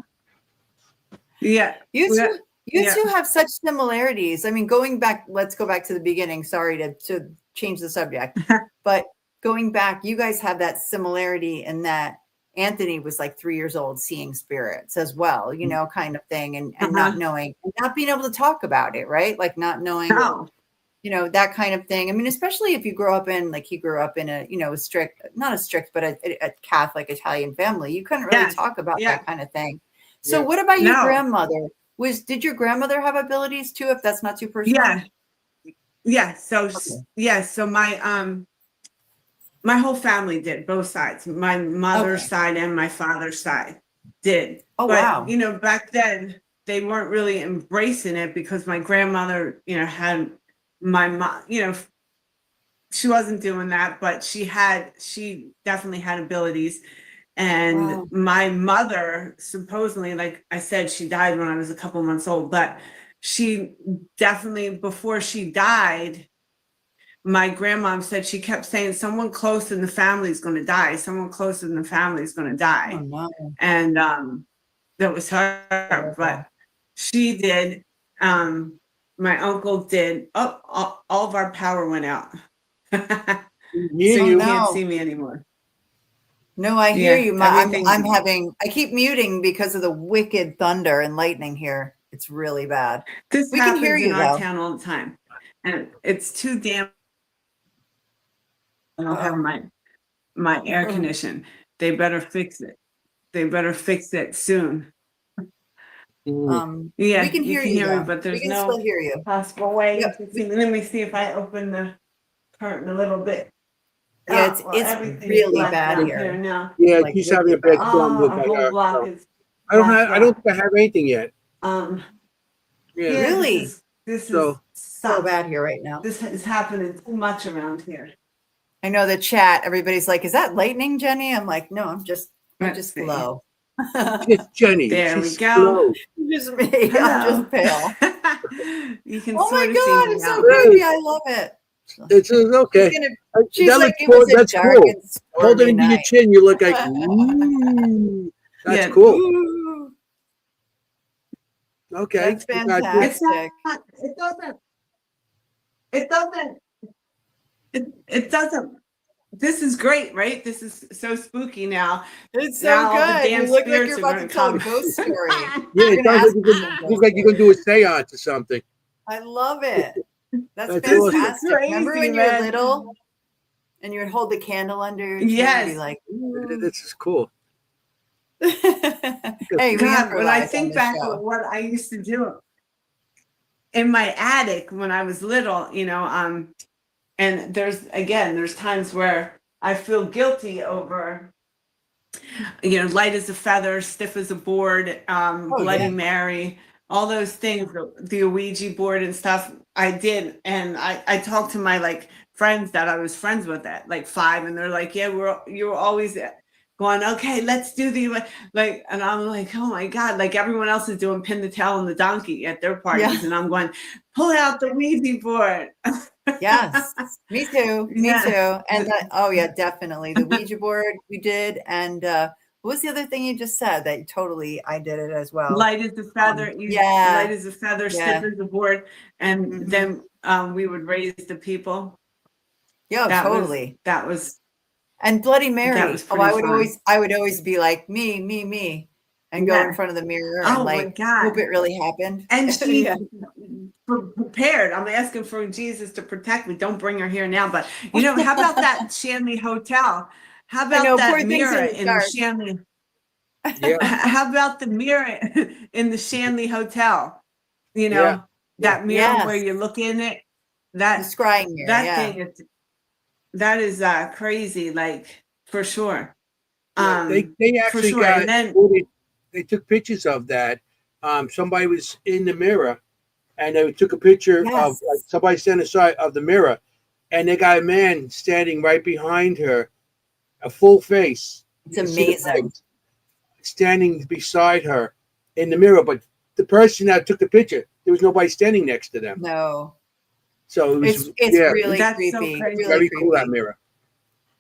Yeah, You yeah, two, you two have such similarities. I mean, going back, let's go back to the beginning. Sorry to change the subject, but going back, you guys have that similarity in that Anthony was like 3 years old seeing spirits as well, kind of thing, and not knowing, and not being able to talk about it, right? Like not knowing, No, that kind of thing. I mean, especially if you grow up in, like he grew up in a, a strict, not a strict, but a Catholic Italian family, you couldn't really yes, talk about yeah, that kind of thing. So Yeah. what about your no, grandmother? Did your grandmother have abilities too, if that's not too personal? yeah, yeah. So Okay. yeah, so my whole family did, both sides. My mother's Okay. side and my father's side did. Oh, But, wow. back then they weren't really embracing it because my grandmother, had my mom, she wasn't doing that, but she definitely had abilities. And Wow. my mother, supposedly, like I said, she died when I was a couple months old, but she definitely, before she died, my grandmom said she kept saying someone close in the family is going to die. Someone close in the family is going to Oh, die. no. And that was her, Terrible. but she did. My uncle did. Oh, all of our power went out. So Hear Oh, you you. can't no. see me anymore. No, I hear Yeah, you. everything's I keep muting because of the wicked thunder and lightning here. It's really bad. this We can hear happens in you our though. town all the time. And it's too damn. I don't have Uh-oh. my air condition. They better fix it. They better fix it soon. We Yeah, can you hear can you hear me, though. but We there's can still no hear you. possible way Yep. to see. Let me see if I open the curtain a little bit. Yeah, Oh, well, it's everything's really black bad down here here. now. Yeah, Like she's having a wicked bad bad. storm with Our whole block so. is I don't blacked I don't out. think I have anything yet. Yeah. Yeah, Really? this is So So sucks. bad here right now. This is happening too much around here. I know the chat, everybody's like, is that lightning, Jenny? I'm like, no, I'm just Let's see. low. it's Jenny. There we She's go. slow. Just me. I'm Hello. just pale. You can Oh my sort of see God, me it's so now. creepy. I love it. It's okay. She's That like, looks it cool. was a That's dark cool. and Hold it stormy into your night. chin. You look like, ooh. That's Yeah, cool. Ooh, Okay. that's You got this. it's not. fantastic. It doesn't. It doesn't. It doesn't. This is great, right? This is so spooky now. It's so Now all the good. damn You look like spirits you're are about going to to tell a come. ghost story. Yeah, You're it gonna sounds ask like me a looks ghost like you're gonna story. do a seance or something. I love it. That's That's This awesome. is fantastic. Remember crazy, when you were man. little and you would hold the candle under your chin and be Yes. like, ooh. This is cool. Hey, we God, when I improvise on think this back show. of what I used to do in my attic when I was little, and there's times where I feel guilty over, light as a feather, stiff as a board, Oh, Bloody yeah. Mary, all those things, the Ouija board and stuff I did. And I talked to my friends that I was friends with at 5, and they're like, yeah, you were always going, okay, let's do and I'm like, oh my God, everyone else is doing pin the tail on the donkey at their parties. Yeah. And I'm going, pull out the Ouija board. Yes, me too. Me Yeah. too. And oh yeah, definitely the Ouija board we did. And what was the other thing you just said that totally I did it as well? Light as a feather. Light Yeah, as a feather, yeah, stiff as a board, and hmm then we would raise the people. yeah, That was totally. that was And Bloody that was Mary. Oh, pretty fun. I would always be like me, and go in Yeah. front of the mirror and Oh my like hope God. it really happened. And Yeah. she prepared. I'm asking for Jesus to protect me. Don't bring her here now. But how about that Shanley Hotel? How I about know, poor that things mirror in the in the dark. Shanley? Yeah, How about the mirror in the Shanley Hotel? yeah, yeah. That mirror where Yes, you look in it. the That scrying mirror. that Yeah. thing is crazy, like for sure. Yeah, they For actually sure. got And then they took pictures of that. Somebody was in the mirror, and they took a picture of like Yes, somebody standing aside of the mirror, and they got a man standing right behind her, a full face. it's You can see the amazing. face standing beside her in the mirror, but the person that took the picture, there was nobody standing next to them. No, So it was it's yeah, really that's so creepy. crazy. Really very cool that creepy. mirror.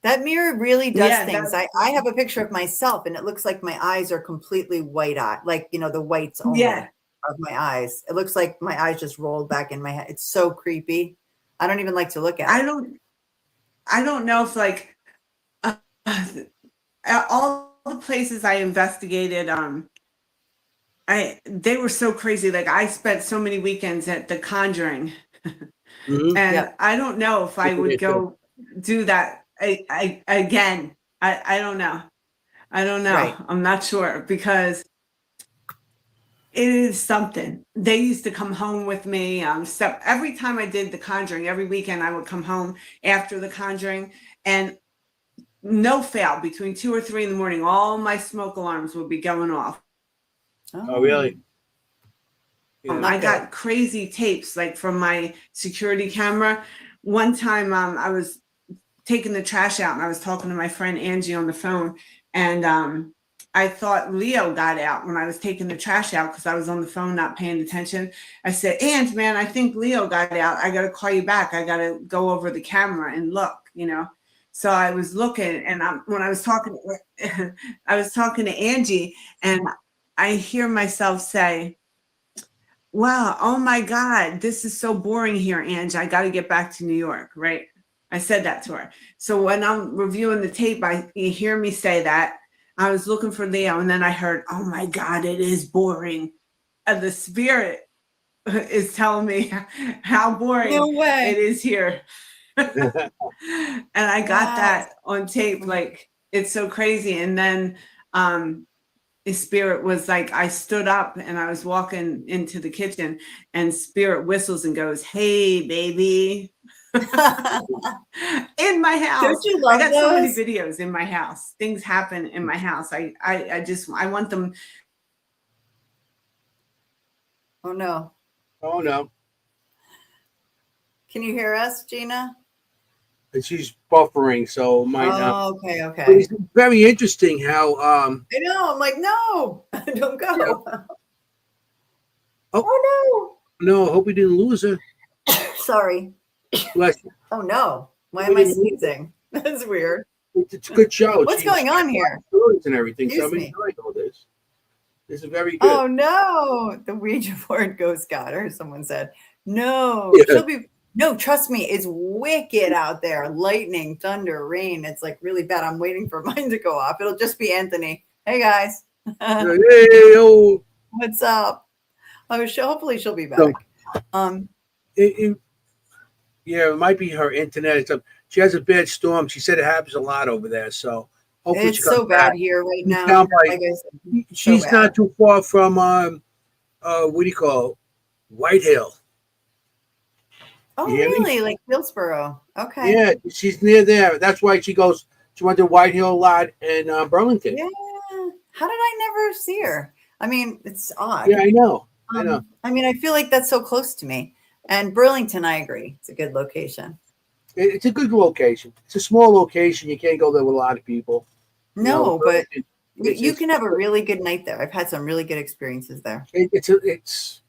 That mirror really does Yeah, things. I have a picture of myself and it looks like my eyes are completely white eye, like, the whites yeah. only of my eyes. It looks like my eyes just rolled back in my head. It's so creepy. I don't even like to look at I it. don't know if like uh, all the places I investigated, they were so crazy. Like I spent so many weekends at The Conjuring, Mm-hmm. and Yep. I don't know if I would go do that again. I don't know. I don't know. Right. I'm not sure because it is something. They used to come home with me. Every time I did The Conjuring, every weekend I would come home after The Conjuring, and no fail, between 2 or 3 in the morning, all my smoke alarms would be going off. Oh, really? Yeah. I Not good. got crazy tapes like from my security camera. One time I was taking the trash out and I was talking to my friend Angie on the phone, and I thought Leo got out when I was taking the trash out because I was on the phone not paying attention. I said, Ange, man, I think Leo got out. I got to call you back. I got to go over the camera and look. So I was looking, and when I was talking, I was talking to Angie, and I hear myself say, wow, oh my God, this is so boring here, Angie. I got to get back to New York, right? I said that to her. So when I'm reviewing the tape, you hear me say that. I was looking for Leo, and then I heard, oh my God, it is boring. And the spirit is telling me how boring No way. it is here. And I got Wow. that on tape. Like, it's so crazy. And then Spirit was like, I stood up and I was walking into the kitchen, and Spirit whistles and goes, hey, baby. In my house. Don't you love I got so many those? videos in my house. Things happen in my house. I want them. Oh no. Oh no. Can you hear us, Gina? And she's buffering, so might not. Oh, okay, But okay. it's very interesting how I know. I'm like, no, don't go. Yeah. Oh no, I hope we didn't lose her. no. Sorry. Bless you. Oh no. Why am I sneezing? That's weird. It's a good show. What's going on here? Stories and everything. So I'm Excuse me. enjoying all this. This is very good. Oh no. The Ouija board ghost got her, someone said. No, Yeah. she'll be no, trust me, it's wicked out there. Lightning, thunder, rain. It's like really bad. I'm waiting for mine to go off. It'll just be Anthony. Hey guys. Hey, oh. What's up? Hopefully she'll be back. So, yeah, it might be her internet and stuff. She has a bad storm. She said it happens a lot over there. So hopefully It's so bad here right now. Like I said, she's so not too far from what do you call White Hill. Oh, You hear me? really? Like Hillsborough. Okay. Yeah, she's near there. That's why she went to White Hill a lot in Burlington. Yeah. How did I never see her? I mean, it's odd. Yeah, I know. I mean, I feel like that's so close to me. And Burlington, I agree. It's a good location. It's a good location. It's a small location. You can't go there with a lot of people. No, but it's you can have a really good night there. I've had some really good experiences there. It's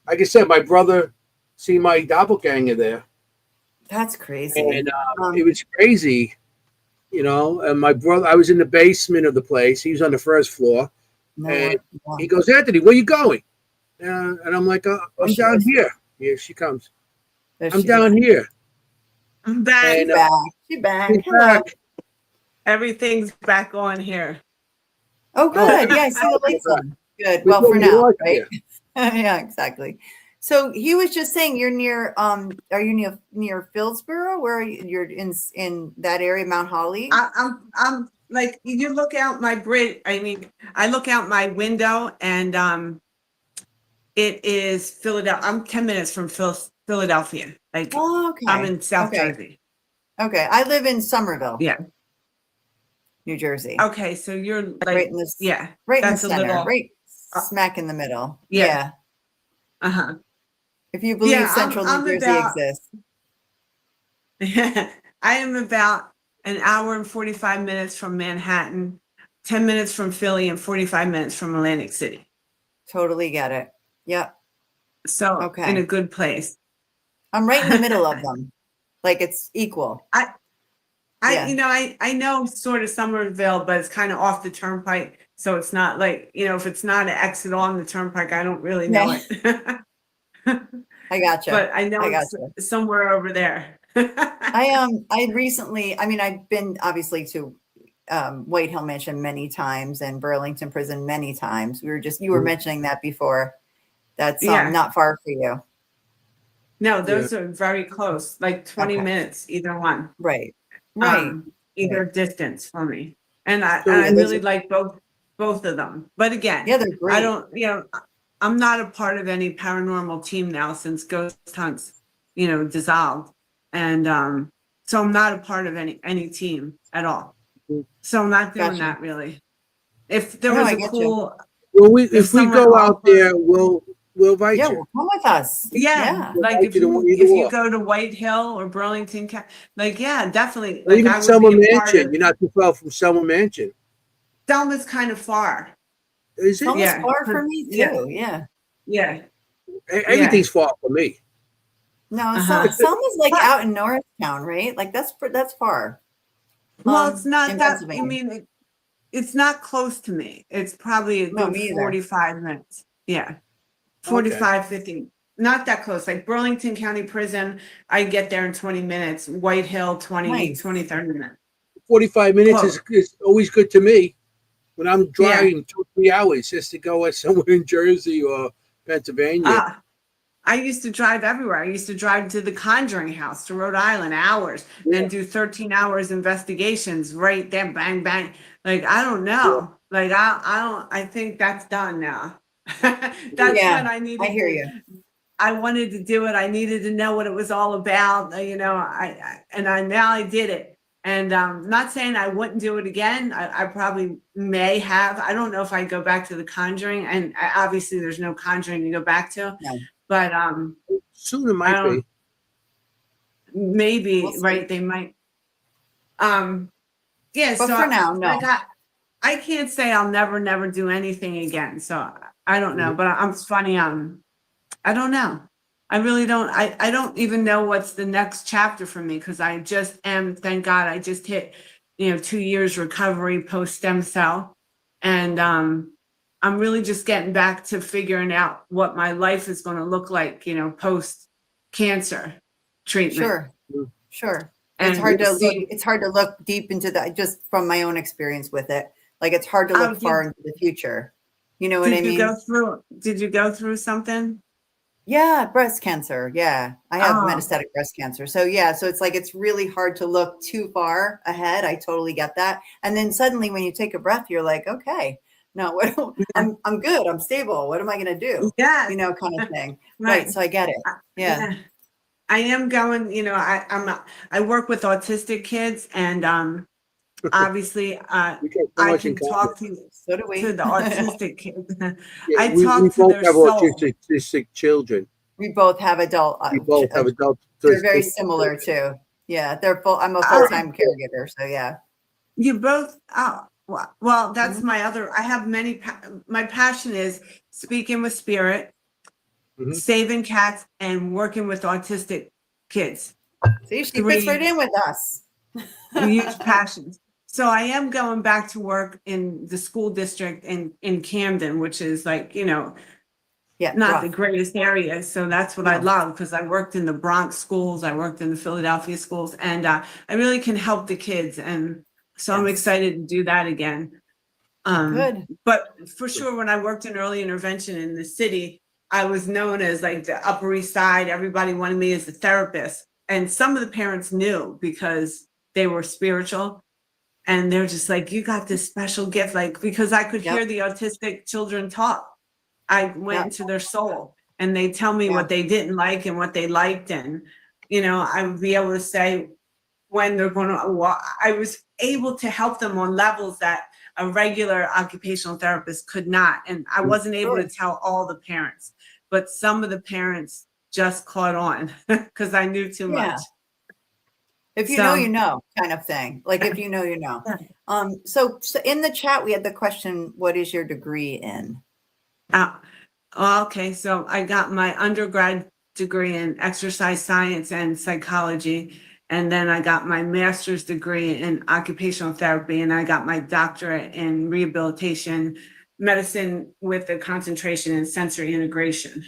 like I said, my brother seen my doppelganger there. That's crazy. And it was crazy, you know. And my brother, I was in the basement of the place. He was on the first floor. And he goes, Anthony, where you going? And I'm like, I'm down here. Here she comes. I'm down here. I'm back. And, She's back. Hello. Everything's back on here. Oh, good. Yeah, I see the lights on. Good. Well, for now, right? Yeah, exactly. So he was just saying you're near. Are you near Phillsborough? Where are you? You're in that area, Mount Holly. I'm like, you look out my bridge. I mean, I look out my window, and it is Philadelphia. I'm 10 minutes from Philadelphia. Like, okay. I'm in South Jersey. Okay, I live in Somerville. Yeah. New Jersey. Okay, so you're like right in this. Yeah. Right in the center. Right smack in the middle. Yeah. Uh-huh. If you believe Central New Jersey exists. I am about an hour and 45 minutes from Manhattan, 10 minutes from Philly, and 45 minutes from Atlantic City. Totally get it. Yep. So in a good place. I'm right in the middle of them. Like it's equal. You know, I know sort of Somerville, but it's kind of off the turnpike. So it's not like, you know, if it's not an exit on the turnpike, I don't really know it. I gotcha. But I know it's somewhere over there. I recently, I mean, I've been obviously to White Hill Mansion many times and Burlington Prison many times. You were mentioning that before. That's not far for you. No, those are very close, like 20 minutes, either one. Right. Either distance for me. And I really like both of them. But again, they're great. I don't, you know, I'm not a part of any paranormal team now since Ghost Hunts, you know, dissolved. And so I'm not a part of any team at all. So I'm not doing that really. If there was a cool if we go out there, we'll invite you. Well, come with us. Yeah. Like if you go to White Hill or Burlington, like, definitely. Like even Selma Mansion. You're not too far from Selma Mansion. Selma's kind of far. Is it? Selma's far for me too. Yeah. Everything's far for me. No, Selma's like out in Norristown, right? Like that's far. Well, it's not that. I mean, it's not close to me. It's probably a good 45 minutes. Yeah. 45, 50. Not that close. Like Burlington County Prison, I get there in 20 minutes. White Hill, 30 minutes. 45 minutes is always good to me. When I'm driving 2-3 hours just to go somewhere in Jersey or Pennsylvania. I used to drive everywhere. I used to drive to the Conjuring House, to Rhode Island, hours, then do 13 hours investigations right there, bang, bang. Like, I don't know. Like, I think that's done now. That's when I needed. I hear you. I wanted to do it. I needed to know what it was all about. You know, now I did it. And not saying I wouldn't do it again. I probably may have. I don't know if I go back to the Conjuring, and obviously there's no Conjuring to go back to. No. But soon it might be. Maybe right? They might. But so for now, no. Like I can't say I'll never do anything again. So I don't know. But it's funny. I don't know. I really don't. I don't even know what's the next chapter for me because I just am. Thank God, I just hit 2 years recovery post stem cell, and I'm really just getting back to figuring out what my life is going to look like, post cancer treatment. Sure. And it's hard to look deep into that, just from my own experience with it. Like it's hard to look far into the future. You know what I mean? Did you go through something? Yeah, breast cancer. Yeah, I have metastatic breast cancer. So so it's like it's really hard to look too far ahead. I totally get that. And then suddenly, when you take a breath, you're like, okay. No, I'm good. I'm stable. What am I going to do? Yeah. Kind of thing. Right. So I get it. Yeah. I am going, I work with autistic kids, and obviously I can talk to the autistic kids. I talk to their soul. Autistic children. We both have adult. They're very similar too. Yeah. I'm a full-time caregiver. So yeah. You both, well, that's my other. I have my passion is speaking with spirit, saving cats, and working with autistic kids. See, she fits right in with us. huge passions. So I am going back to work in the school district in Camden, which is like, not rough. the greatest area. So that's what I love, because I worked in the Bronx schools, I worked in the Philadelphia schools, and I really can help the kids. And so I'm excited to do that again. Good. But for sure, when I worked in early intervention in the city, I was known as like the Upper East Side. Everybody wanted me as a therapist. And some of the parents knew because they were spiritual. And they're just like, you got this special gift, like, because I could hear the autistic children talk. I went into their soul, and they tell me what they didn't like and what they liked. And, I would be able to say when they're going to walk. I was able to help them on levels that a regular occupational therapist could not. And I wasn't able to tell all the parents, but some of the parents just caught on because I knew too much. If you know, you know, kind of thing. Like if you know, you know. So in the chat, we had the question, what is your degree in? Okay. So I got my undergrad degree in exercise science and psychology. And then I got my master's degree in occupational therapy, and I got my doctorate in rehabilitation medicine with a concentration in sensory integration.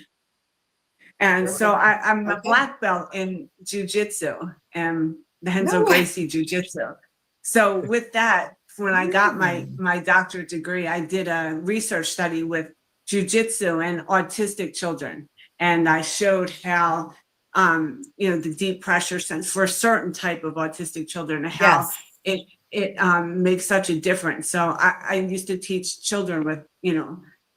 And so I'm a black belt in jujitsu and the Henzo Gracie Jiu-Jitsu. So with that, when I got my doctorate degree, I did a research study with jiu-jitsu and autistic children. And I showed how, the deep pressure sense for a certain type of autistic children, how it makes such a difference. So I used to teach children with,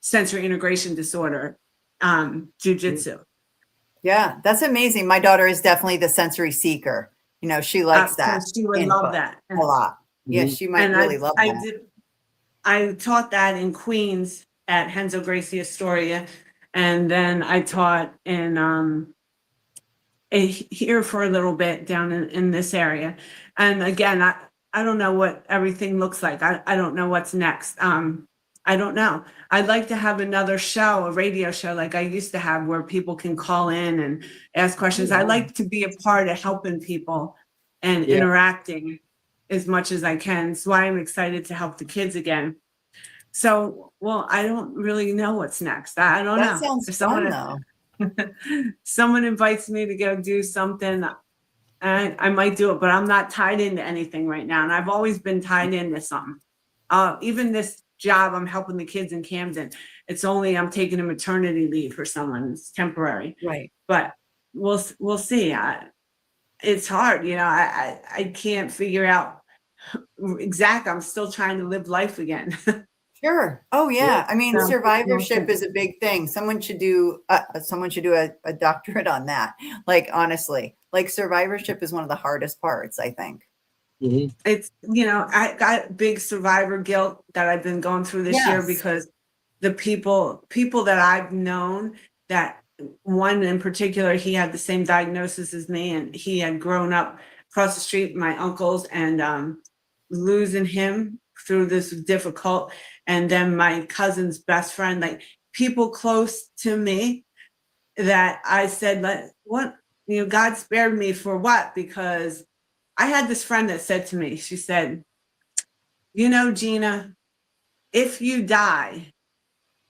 sensory integration disorder, jiu-jitsu. Yeah, that's amazing. My daughter is definitely the sensory seeker. She likes that. So she would love that a lot. Yeah, she might really love that. I taught that in Queens at Henzo Gracie Astoria, and then I taught in here for a little bit down in this area. And again, I don't know what everything looks like. I don't know what's next. I don't know. I'd like to have another show, a radio show like I used to have, where people can call in and ask questions. I like to be a part of helping people and interacting as much as I can. That's why I'm excited to help the kids again. So, I don't really know what's next. I don't know. That sounds fun, though. Someone invites me to go do something, I might do it, but I'm not tied into anything right now. And I've always been tied into something. Even this job, I'm helping the kids in Camden. It's only I'm taking a maternity leave for someone. It's temporary. Right. But we'll see. It's hard. I can't figure out exactly. I'm still trying to live life again. Sure. Oh yeah. I mean, survivorship is a big thing. Someone should do a doctorate on that. Like, honestly, like survivorship is one of the hardest parts, I think. Mm-hmm. It's, I got big survivor guilt that I've been going through this year, because the people that I've known, that one in particular, he had the same diagnosis as me, and he had grown up across the street, my uncles, and losing him through this difficult. And then my cousin's best friend, like people close to me, that I said, what, God spared me for what? Because I had this friend that said to me, she said, Gina, if you die,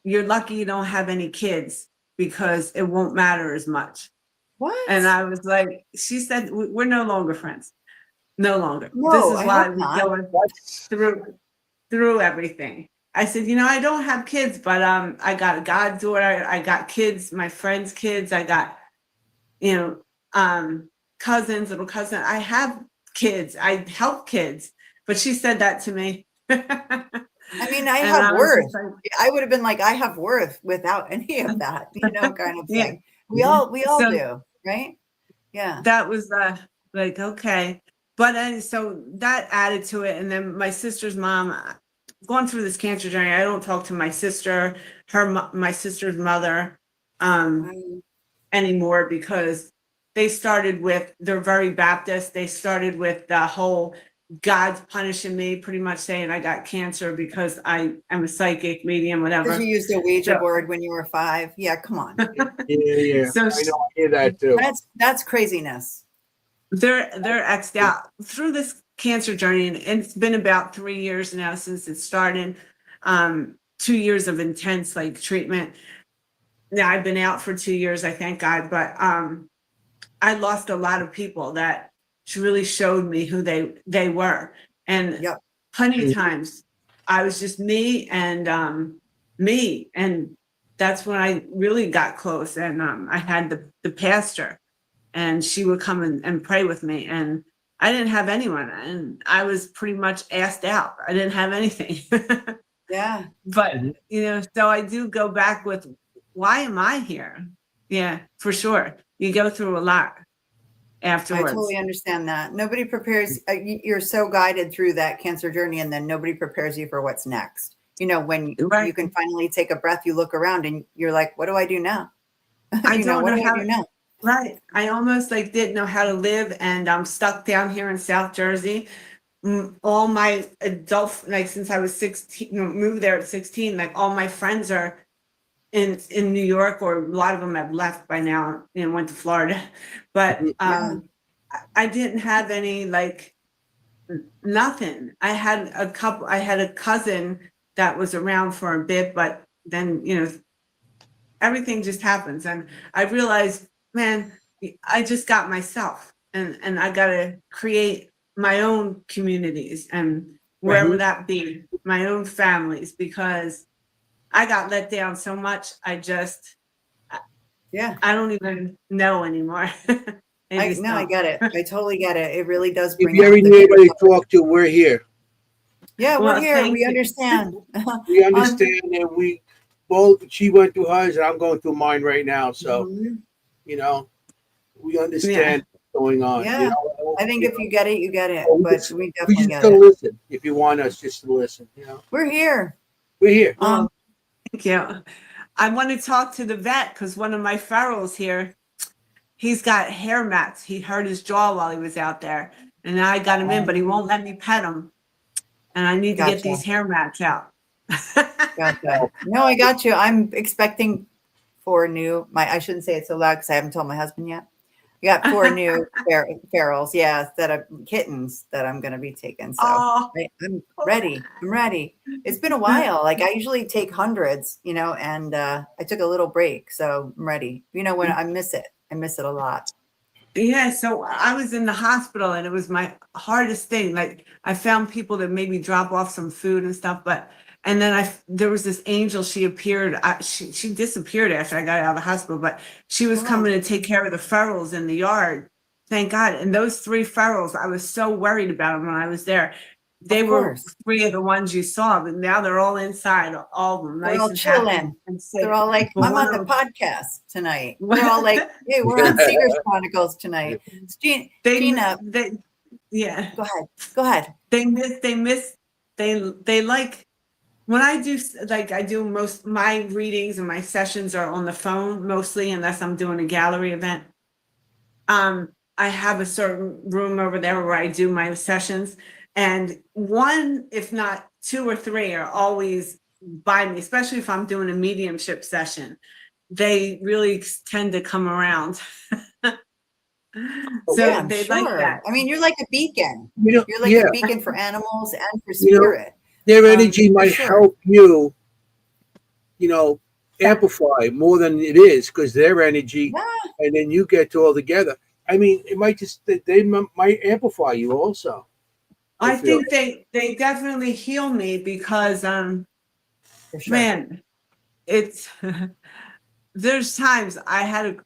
you're lucky you don't have any kids, because it won't matter as much. What? And I was like, she said, we're no longer friends. No longer. No, this is why we're going through everything. I said, I don't have kids, but I got a goddaughter, I got kids, my friends' kids, I got, cousins, little cousin. I have kids, I help kids. But she said that to me. I mean, I have worth. I would have been like, I have worth without any of that, kind of thing. We all do, right? Yeah. That was like, okay. But so that added to it. And then my sister's mom, going through this cancer journey, I don't talk to my sister, my sister's mother anymore, because they're very Baptist. They started with the whole God's punishing me, pretty much saying I got cancer because I am a psychic medium, whatever. Because you used a Ouija board when you were 5. Yeah, come on. Yeah. So I know, I hear that too. That's craziness. they're X'd out through this cancer journey, and it's been about 3 years now since it started. 2 years of intense like treatment. Now I've been out for 2 years, I thank God, but I lost a lot of people that really showed me who they were, and Yep. plenty of times I was just me, and that's when I really got close. And I had the pastor, and she would come and pray with me, and I didn't have anyone, and I was pretty much asked out. I didn't have anything. Yeah. But so I do go back with, why am I here? Yeah, for sure. You go through a lot afterwards. I totally understand that. Nobody prepares. You're so guided through that cancer journey, and then nobody prepares you for what's next. When Right. you can finally take a breath, you look around and you're like, what do I do now? I don't what know do how I do now? Right. I almost didn't know how to live, and I'm stuck down here in South Jersey. All my adult, since I was 16, moved there at 16, all my friends are in New York, or a lot of them have left by now and went to Florida. But I didn't have any nothing. I had a cousin that was around for a bit, but then everything just happens, and I realized, man, I just got myself, and I gotta create my own communities, and wherever that be, my own families, because I got let down so much. I don't even know anymore. I get it. I totally get it. It really does If bring you out ever the need good anybody to stuff. talk to, we're here. Yeah, Well, we're here. thank We you. understand. We understand, and we both. She went through hers, and I'm going through mine right now. So we understand what's going on. Yeah. I think if you get it, you get it. But we We definitely just get gotta it. listen. If you want us just to listen, We're here. we're here. Thank you. I want to talk to the vet, because one of my ferals here, he's got hair mats. He hurt his jaw while he was out there, and I got him in, but he won't let me pet him. And I need to get these hair mats out. Gotcha. No, I got you. I'm expecting 4 new. I shouldn't say it so loud because I haven't told my husband yet. I got 4 new ferals, that are kittens that I'm going to be taking. So I'm ready. I'm ready. It's been a while. I usually take hundreds, and I took a little break. So I'm ready. When I miss it. I miss it a lot. Yeah, so I was in the hospital, and it was my hardest thing. I found people that made me drop off some food and stuff, and then there was this angel. She appeared. She disappeared after I got out of the hospital, but she was coming to take care of the ferals in the yard. Thank God. And those 3 ferals, I was so worried about them when I was there. They were 3 of the ones you saw, but now they're all inside, all of them, They're nice all and chilling. happy and safe. They're all like, I'm on the podcast tonight. They're all like, hey, we're on Seekers Chronicles tonight. Gina, yeah. Go ahead. They like, when I do most my readings and my sessions are on the phone mostly, unless I'm doing a gallery event. I have a certain room over there where I do my sessions, and 1, if not 2 or 3, are always by me, especially if I'm doing a mediumship session. They really tend to come around. So they like that. I mean, you're like a beacon. You're like a beacon for animals and for spirit. Their energy might help you, amplify more than it is, because their energy, and then you get all together. I mean, it might they might amplify you also. I think they definitely heal me, because man, it's there's times I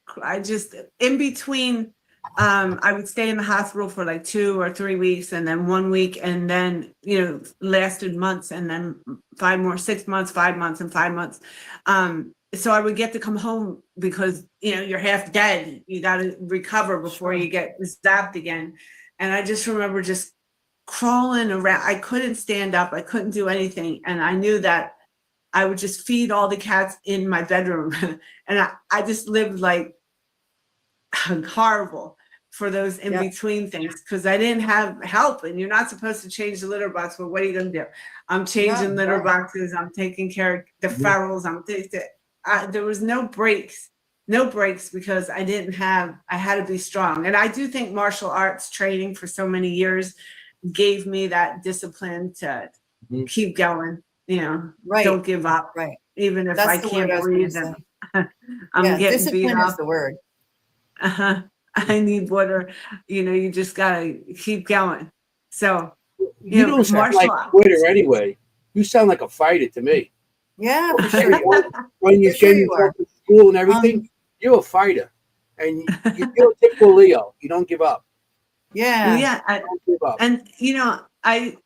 just in between. I would stay in the hospital for 2 or 3 weeks, and then 1 week, and then lasted months, and then 6 months, 5 months, and 5 months. So I would get to come home, because you're half dead. You got to recover before you get zapped again. And I just remember just crawling around. I couldn't stand up. I couldn't do anything, and I knew that I would just feed all the cats in my bedroom, and I just lived horrible for those in between things, because I didn't have help. And you're not supposed to change the litter box, but what are you gonna do? I'm changing litter boxes. I'm taking care of the ferals. There was no breaks, no breaks because I had to be strong. And I do think martial arts training for so many years gave me that discipline to keep going, don't give up. Right. Even if That's I the can't word I was breathe gonna and say. I'm getting beat Discipline is up. the word. I need water. You just gotta keep going. So, You don't sound martial like a arts. quitter anyway. You sound like a fighter to me. Yeah, for sure you are. When you're For sure getting you are. to school and everything, you're a fighter. And you're a typical Leo. You don't give up. Yeah. Yeah. Don't give up. And, I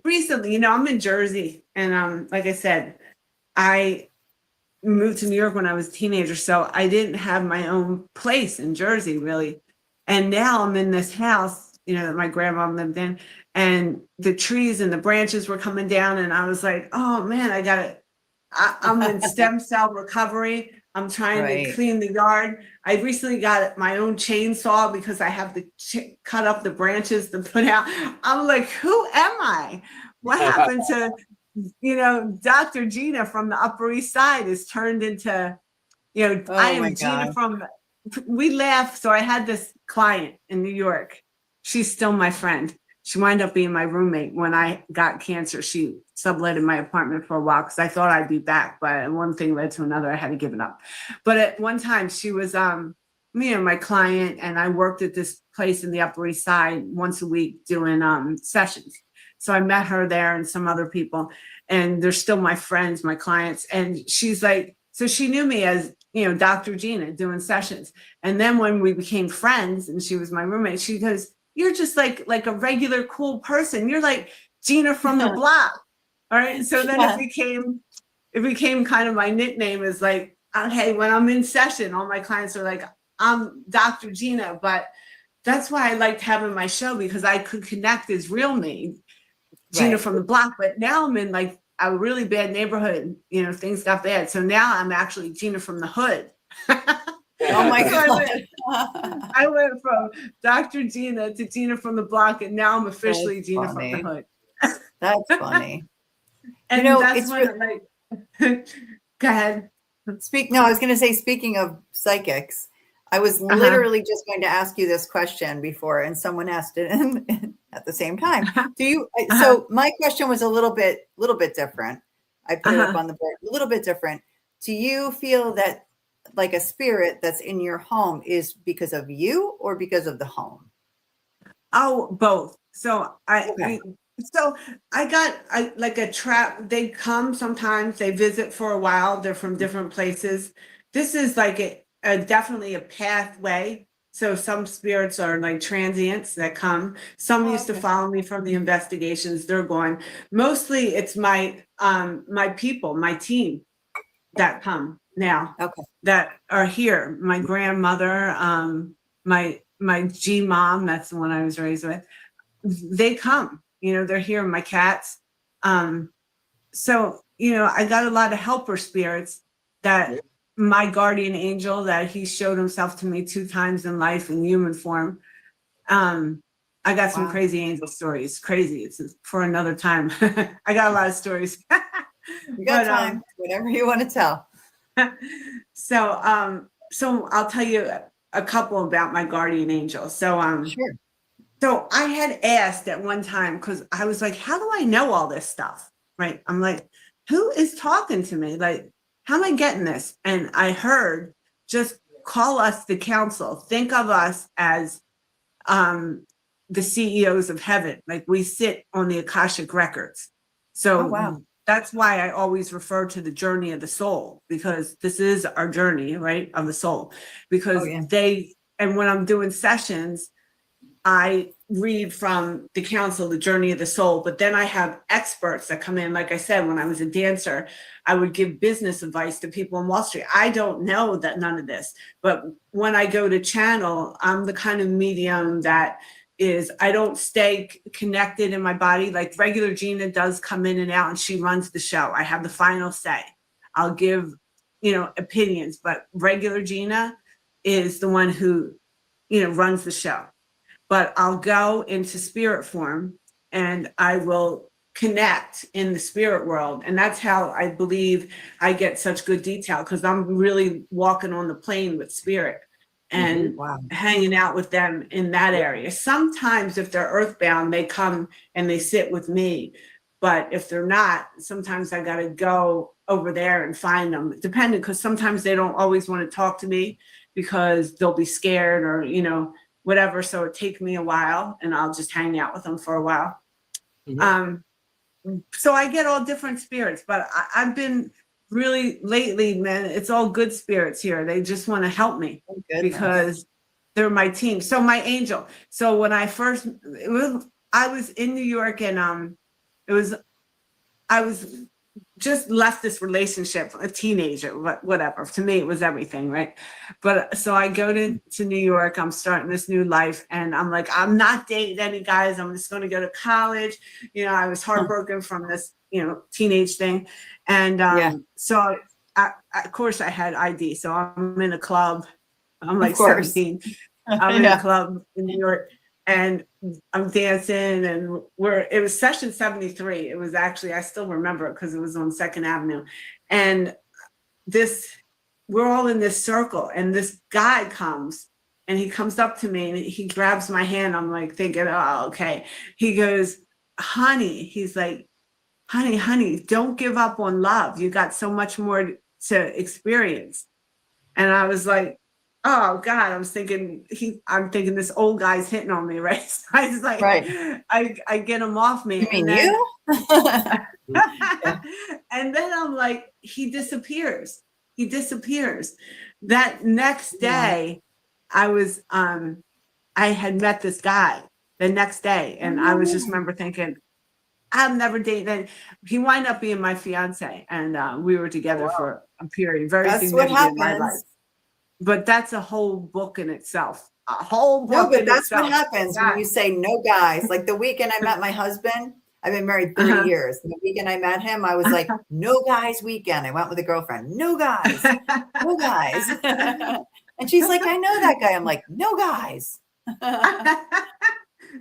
recently, I'm in Jersey. And like I said, I moved to New York when I was a teenager. So I didn't have my own place in Jersey, really. And now I'm in this house, that my grandma lived in. And the trees and the branches were coming down. And I was like, oh, man, I'm in stem cell recovery. I'm trying to clean the yard. I recently got my own chainsaw because I have to cut up the branches to put out. I'm like, who am I? What happened to, Dr. Gina from the Upper East Side is turned into, I am Gina from, we laugh. So I had this client in New York. She's still my friend. She wound up being my roommate when I got cancer. She subletted my apartment for a while because I thought I'd be back, but one thing led to another. I had to give it up. But at one time, she was, my client, and I worked at this place in the Upper East Side once a week doing sessions. So I met her there and some other people, and they're still my friends, my clients. And she's like, so she knew me as, Dr. Gina doing sessions. And then when we became friends and she was my roommate, she goes, you're just like a regular cool person. You're like Gina from the block. All right. So then it became kind of my nickname is like, hey, when I'm in session, all my clients are like, I'm Dr. Gina. But that's why I liked having my show, because I could connect as real me, Gina from the block. But now I'm in like a really bad neighborhood. Things got bad. So now I'm actually Gina from the hood. Oh my God. I went from Dr. Gina to Gina from the block, and now I'm officially That's Gina funny. from the hood. That's funny. And that's when go ahead. No, I was going to say, speaking of psychics, I was literally just going to ask you this question before, and someone asked it at the same time. So my question was a little bit different. I put it up on the board, a little bit different. Do you feel that like a spirit that's in your home is because of you or because of the home? Oh, both. So I got like a trap. They come sometimes, they visit for a while. They're from different places. This is like a definitely a pathway. So some spirits are like transients that come. Some used to follow me from the investigations. They're gone. Mostly it's my people, my team that come now that are here. My grandmother, my G mom, that's the one I was raised with. They come, they're here. My cats. So, I got a lot of helper spirits that my guardian angel, that he showed himself to me 2 times in life in human form. I got some crazy angel stories. Crazy. It's for another time. I got a lot of stories. You got time, whatever you want to tell. So I'll tell you a couple about my guardian angel. So, sure. So I had asked at one time, because I was like, how do I know all this stuff? Right. I'm like, who is talking to me? Like, how am I getting this? And I heard, just call us the council. Think of us as the CEOs of heaven. Like, we sit on the Akashic records. So that's why I always refer to the journey of the soul, because this is our journey, right, of the soul. Because and when I'm doing sessions, I read from the council, the journey of the soul, but then I have experts that come in. Like I said, when I was a dancer, I would give business advice to people in Wall Street. I don't know that none of this, but when I go to channel, I'm the kind of medium that I don't stay connected in my body. Like regular Gina does come in and out and she runs the show. I have the final say. I'll give, opinions, but regular Gina is the one who, runs the show. But I'll go into spirit form and I will connect in the spirit world. And that's how I believe I get such good detail, because I'm really walking on the plane with spirit and hanging out with them in that area. Sometimes if they're earthbound, they come and they sit with me. But if they're not, sometimes I got to go over there and find them, depending, because sometimes they don't always want to talk to me because they'll be scared or, you know, whatever. So it takes me a while, and I'll just hang out with them for a while. So I get all different spirits, but I've been really lately, man, it's all good spirits here. They just want to help me because they're my team. So my angel. So when I was in New York, and I was just left this relationship, a teenager, whatever. To me, it was everything, right? But so I go to New York, I'm starting this new life, and I'm like, I'm not dating any guys. I'm just going to go to college. You know, I was heartbroken from this, you know, teenage thing. And so of course I had ID. So I'm in a club. I'm like 17. I'm in a club in New York, and I'm dancing, and it was session 73. It was actually, I still remember it because it was on 2nd Avenue. And we're all in this circle, and this guy comes, and he comes up to me and he grabs my hand. I'm like thinking, oh, okay. He goes, honey, he's like, honey, don't give up on love. You got so much more to experience. And I was like, oh God, I'm thinking this old guy's hitting on me, right? So I was like, I get him off me. You mean you? And then I'm like, he disappears. That next day, I had met this guy the next day, and I was just remember thinking, I've never dated. And he wound up being my fiance, and we were together for a period, very significant in my life. But that's a whole book in itself. A whole book. No, but that's what happens when you say no guys. Like the weekend I met my husband, I've been married 30 years. And the weekend I met him, I was like, no guys weekend. I went with a girlfriend. No guys. No guys. And she's like, I know that guy. I'm like, no guys.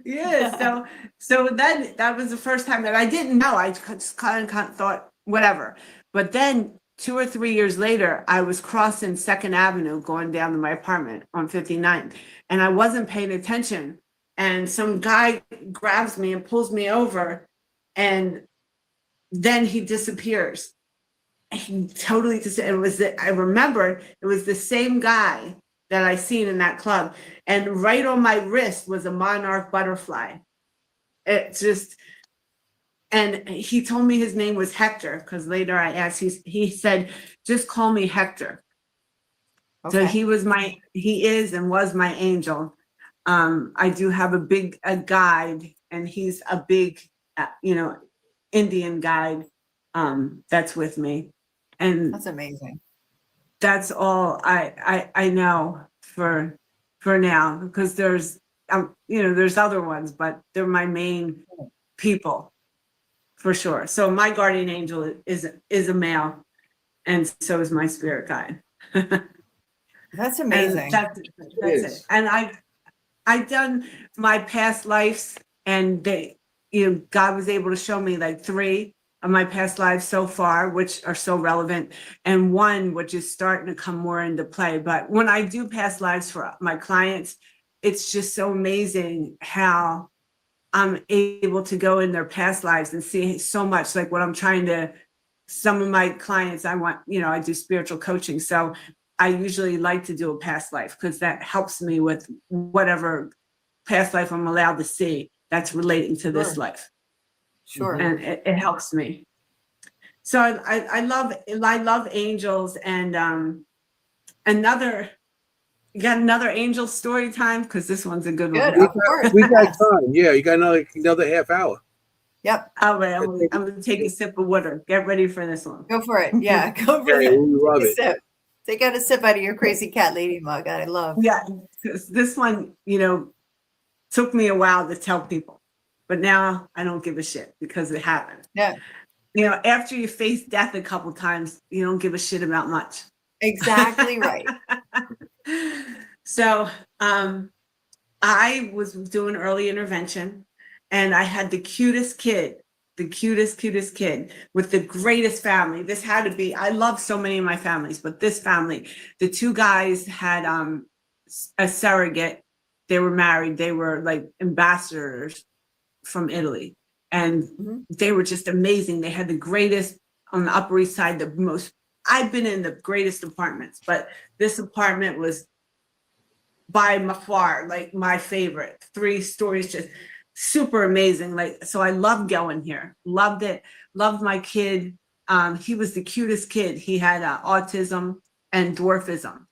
Yeah. So then that was the first time that I didn't know. I just kind of thought, whatever. But then 2 or 3 years later, I was crossing 2nd Avenue going down to my apartment on 59th, and I wasn't paying attention. And some guy grabs me and pulls me over, and then he disappears. He totally disappeared. I remember it was the same guy that I seen in that club, and right on my wrist was a monarch butterfly. It's just. And he told me his name was Hector, because later I asked, he said, just call me Hector. Okay. So he is and was my angel. I do have a guide, and he's a big, Indian guide that's with me. And that's amazing. That's all I know for now, because there's other ones, but they're my main people. For sure. So my guardian angel is a male, and so is my spirit guide. That's amazing. That's it. And I've done my past lives, and God was able to show me like 3 of my past lives so far, which are so relevant, and 1 which is starting to come more into play. But when I do past lives for my clients, it's just so amazing how I'm able to go in their past lives and see so much. Like what I'm trying to, some of my clients, I do spiritual coaching. So I usually like to do a past life, because that helps me with whatever past life I'm allowed to see that's relating to this life. Sure. And it helps me. So I love angels. And you got another angel story time? Because this one's a good one. Of course. We got time. Yeah, you got another half hour. Yep. All right, I'm going to take a sip of water. Get ready for this one. Go for it. Yeah, go for it. We love it. Sip. Take out a sip out of your crazy cat lady mug. I love. Yeah, this one, took me a while to tell people, but now I don't give a shit because it happened. Yeah. After you face death a couple times, you don't give a shit about much. Exactly right. So I was doing early intervention, and I had the cutest kid the cutest kid with the greatest family. This had to be, I love so many of my families, but this family, the two guys had a surrogate. They were married. They were like ambassadors from Italy. And they were just amazing. They had the greatest, on the Upper East Side, the most, I've been in the greatest apartments, but this apartment was by far like my favorite. 3 stories, just super amazing. Like, so I loved going here, loved it, loved my kid. He was the cutest kid. He had autism and dwarfism,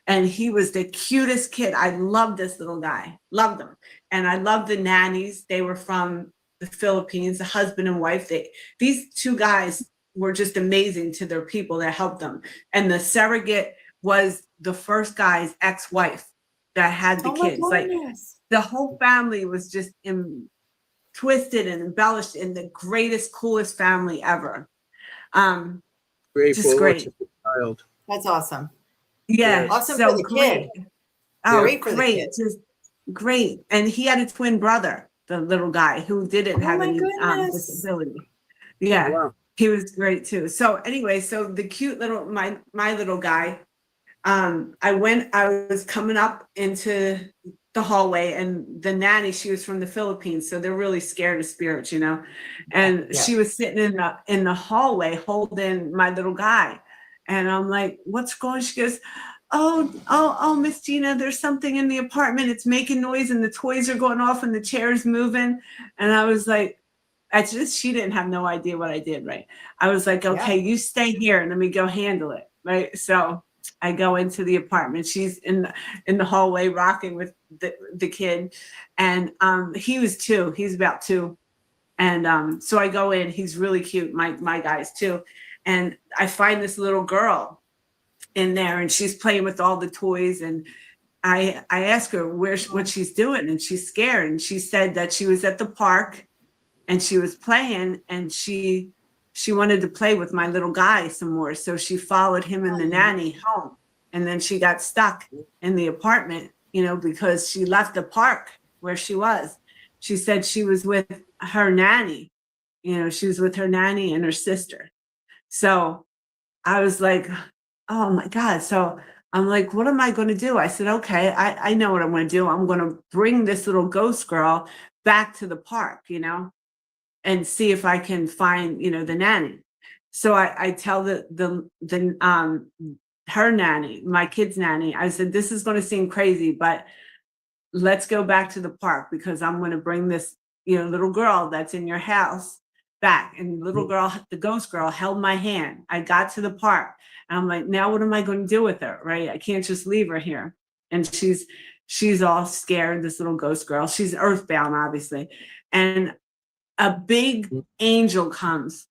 and he was the cutest kid. I loved this little guy, loved him. And I loved the nannies. They were from the Philippines, the husband and wife. These 2 guys were just amazing to their people that helped them. And the surrogate was the first guy's ex-wife that had the kids. Like, the whole family was just twisted and embellished in the greatest, coolest family ever. Just great. Child. That's awesome. Yeah, awesome so for the great. kid. Oh, Great for the great, kid. just great. And he had a twin brother, the little guy who didn't have any disability. Yeah, Wow. he was great too. So anyway, so the cute little my little guy. I was coming up into the hallway, and the nanny, she was from the Philippines, so they're really scared of spirits, you know. And she was sitting in the hallway holding my little guy, and I'm like, "What's going on?" She goes, "Oh, Miss Gina, there's something in the apartment. It's making noise, and the toys are going off, and the chair's moving." And I was like, she didn't have no idea what I did, right? I was like, "Okay, you stay here, and let me go handle it," right? So I go into the apartment. She's in the hallway rocking with the kid, and he was 2. He's about 2, and so I go in. He's really cute. My guys too, and I find this little girl in there, and she's playing with all the toys, and I ask her what she's doing, and she's scared, and she said that she was at the park, and she was playing, and she wanted to play with my little guy some more. So she followed him and the nanny home. And then she got stuck in the apartment, you know, because she left the park where she was. She said she was with her nanny, you know, she was with her nanny and her sister. So I was like, oh my God. So I'm like, what am I going to do? I said, okay, I know what I'm going to do. I'm going to bring this little ghost girl back to the park, you know, and see if I can find, you know, the nanny. So I tell her nanny, my kid's nanny, I said, this is going to seem crazy, but let's go back to the park, because I'm going to bring this, you know, little girl that's in your house back. And little girl, the ghost girl, held my hand. I got to the park, and I'm like, now what am I going to do with her? Right? I can't just leave her here. And she's all scared, this little ghost girl. She's earthbound, obviously. And a big angel comes,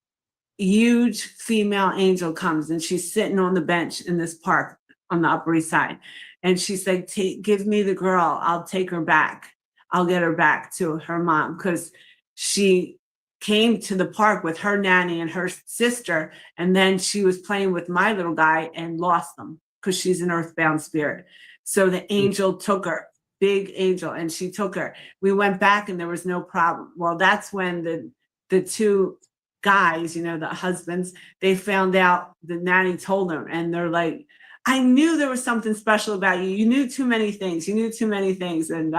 huge female angel comes, and she's sitting on the bench in this park on the Upper East Side. And she's like, give me the girl. I'll take her back. I'll get her back to her mom, because she came to the park with her nanny and her sister. And then she was playing with my little guy and lost them, because she's an earthbound spirit. So the angel took her. Big angel, and she took her. We went back, and there was no problem. Well, that's when the 2 guys, you know, the husbands, they found out, the nanny told them, and they're like, I knew there was something special about you. You knew too many things. And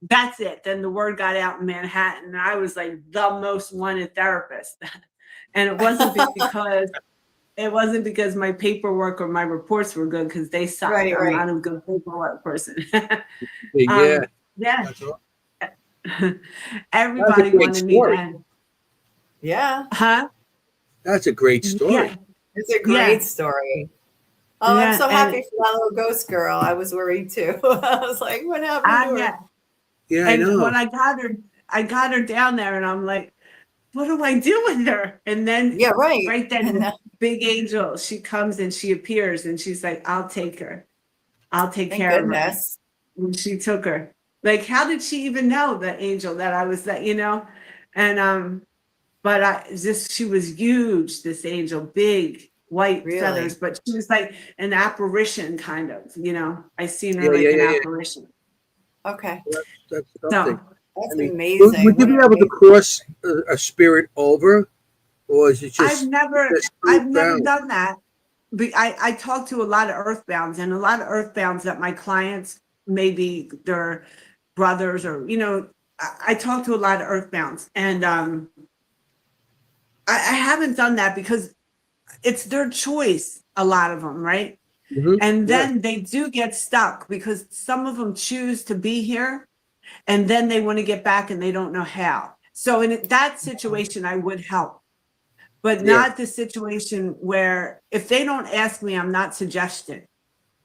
that's it. Then the word got out in Manhattan, and I was like the most wanted therapist. And it wasn't because my paperwork or my reports were good, because they suck. Right. I'm not a good paperwork person. Yeah. Everybody wanted me then. Yeah. Huh? That's a great story. Yeah. It's a great story. Oh, I'm so happy for that little ghost girl. I was worried too. I was like, what happened to her? Yeah, I know. When I got her down there, and I'm like, what do I do with her? And then right then, big angel, she comes and she appears, and she's like, I'll take her. I'll take care of her. And she took her. Like, how did she even know, the angel, that I was that, you know? And but she was huge, this angel, big white feathers, but she was like an apparition, kind of, you know. I seen her like an apparition. Okay. That's something. That's amazing. Would you be able to cross a spirit over, or is it just? I've never done that. I talk to a lot of earthbounds, and a lot of earthbounds that my clients, maybe their brothers, or I talk to a lot of earthbounds, and I haven't done that because it's their choice. A lot of them, right? Mm-hmm. And then they do get stuck because some of them choose to be here, and then they want to get back and they don't know how. So in that situation, I would help. But not the situation where if they don't ask me, I'm not suggesting,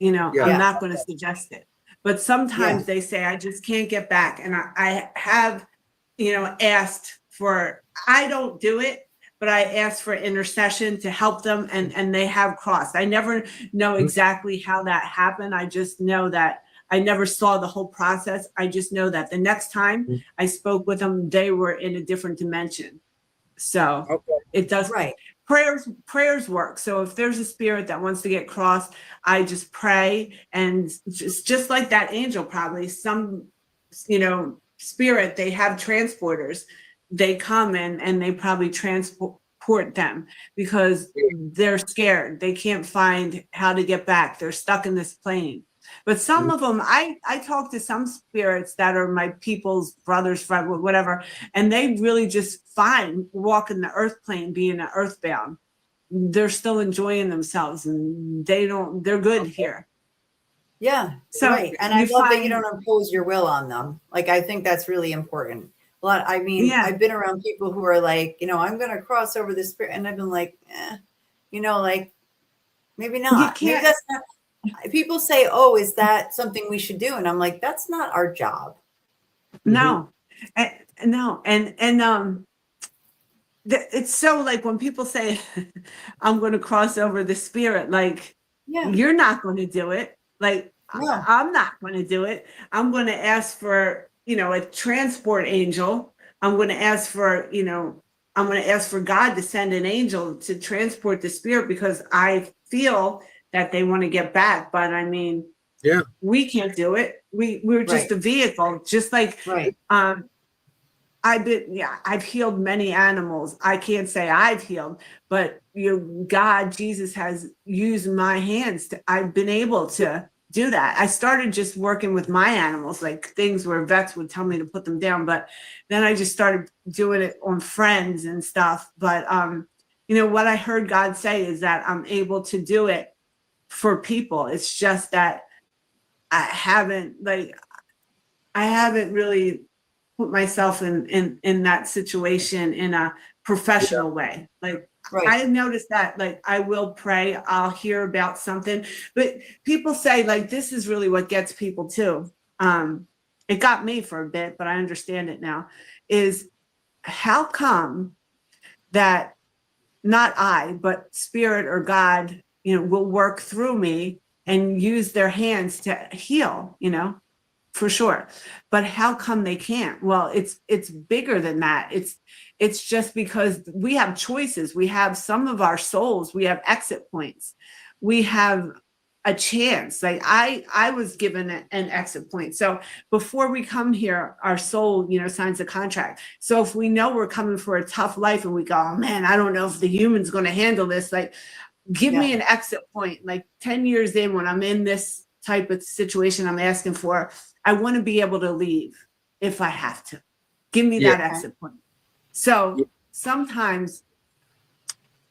I'm not going to suggest it. But sometimes they say, I just can't get back. And I have, asked for, I don't do it, but I ask for intercession to help them, and they have crossed. I never know exactly how that happened. I just know that I never saw the whole process. I just know that the next time I spoke with them, they were in a different dimension. So it does. Right. Prayers work. So if there's a spirit that wants to get crossed, I just pray, and just like that angel, probably some, spirit, they have transporters. They come in and they probably transport them because they're scared. They can't find how to get back. They're stuck in this plane. But some of them, I talk to some spirits that are my people's brothers, friend, whatever, and they really just fine walking the earth plane, being an earthbound. They're still enjoying themselves, and they're good here. Yeah, so right. And I love that you don't impose your will on them. Like, I think that's really important. I've been around people who are like, I'm going to cross over the spirit, and I've been like, like maybe not. Maybe that's not. People say, "Oh, is that something we should do?" And I'm like, "That's not our job." No, no, and it's so like when people say, "I'm going to cross over the spirit," like you're not going to do it. Like I'm not going to do it. I'm going to ask for a transport angel. I'm going to ask for I'm going to ask for God to send an angel to transport the spirit because I feel that they want to get back, but I mean, we can't do it. We're just a vehicle, just like I've healed many animals. I can't say I've healed, but God, Jesus has used my hands I've been able to do that. I started just working with my animals, like things where vets would tell me to put them down, but then I just started doing it on friends and stuff. But what I heard God say is that I'm able to do it for people. It's just that I haven't really put myself in that situation in a professional way. Like I noticed that, like, I will pray, I'll hear about something, but people say, like, this is really what gets people too. It got me for a bit, but I understand it now, is how come that not I, but spirit or God, will work through me and use their hands to heal, for sure. But how come they can't? Well, it's bigger than that. It's just because we have choices. We have some of our souls, we have exit points. We have a chance. Like I was given an exit point. So before we come here, our soul, signs a contract. So if we know we're coming for a tough life and we go, oh man, I don't know if the human's going to handle this, like, give me an exit point. Like 10 years in, when I'm in this type of situation I'm asking for, I want to be able to leave if I have to. Give me that exit point. So sometimes,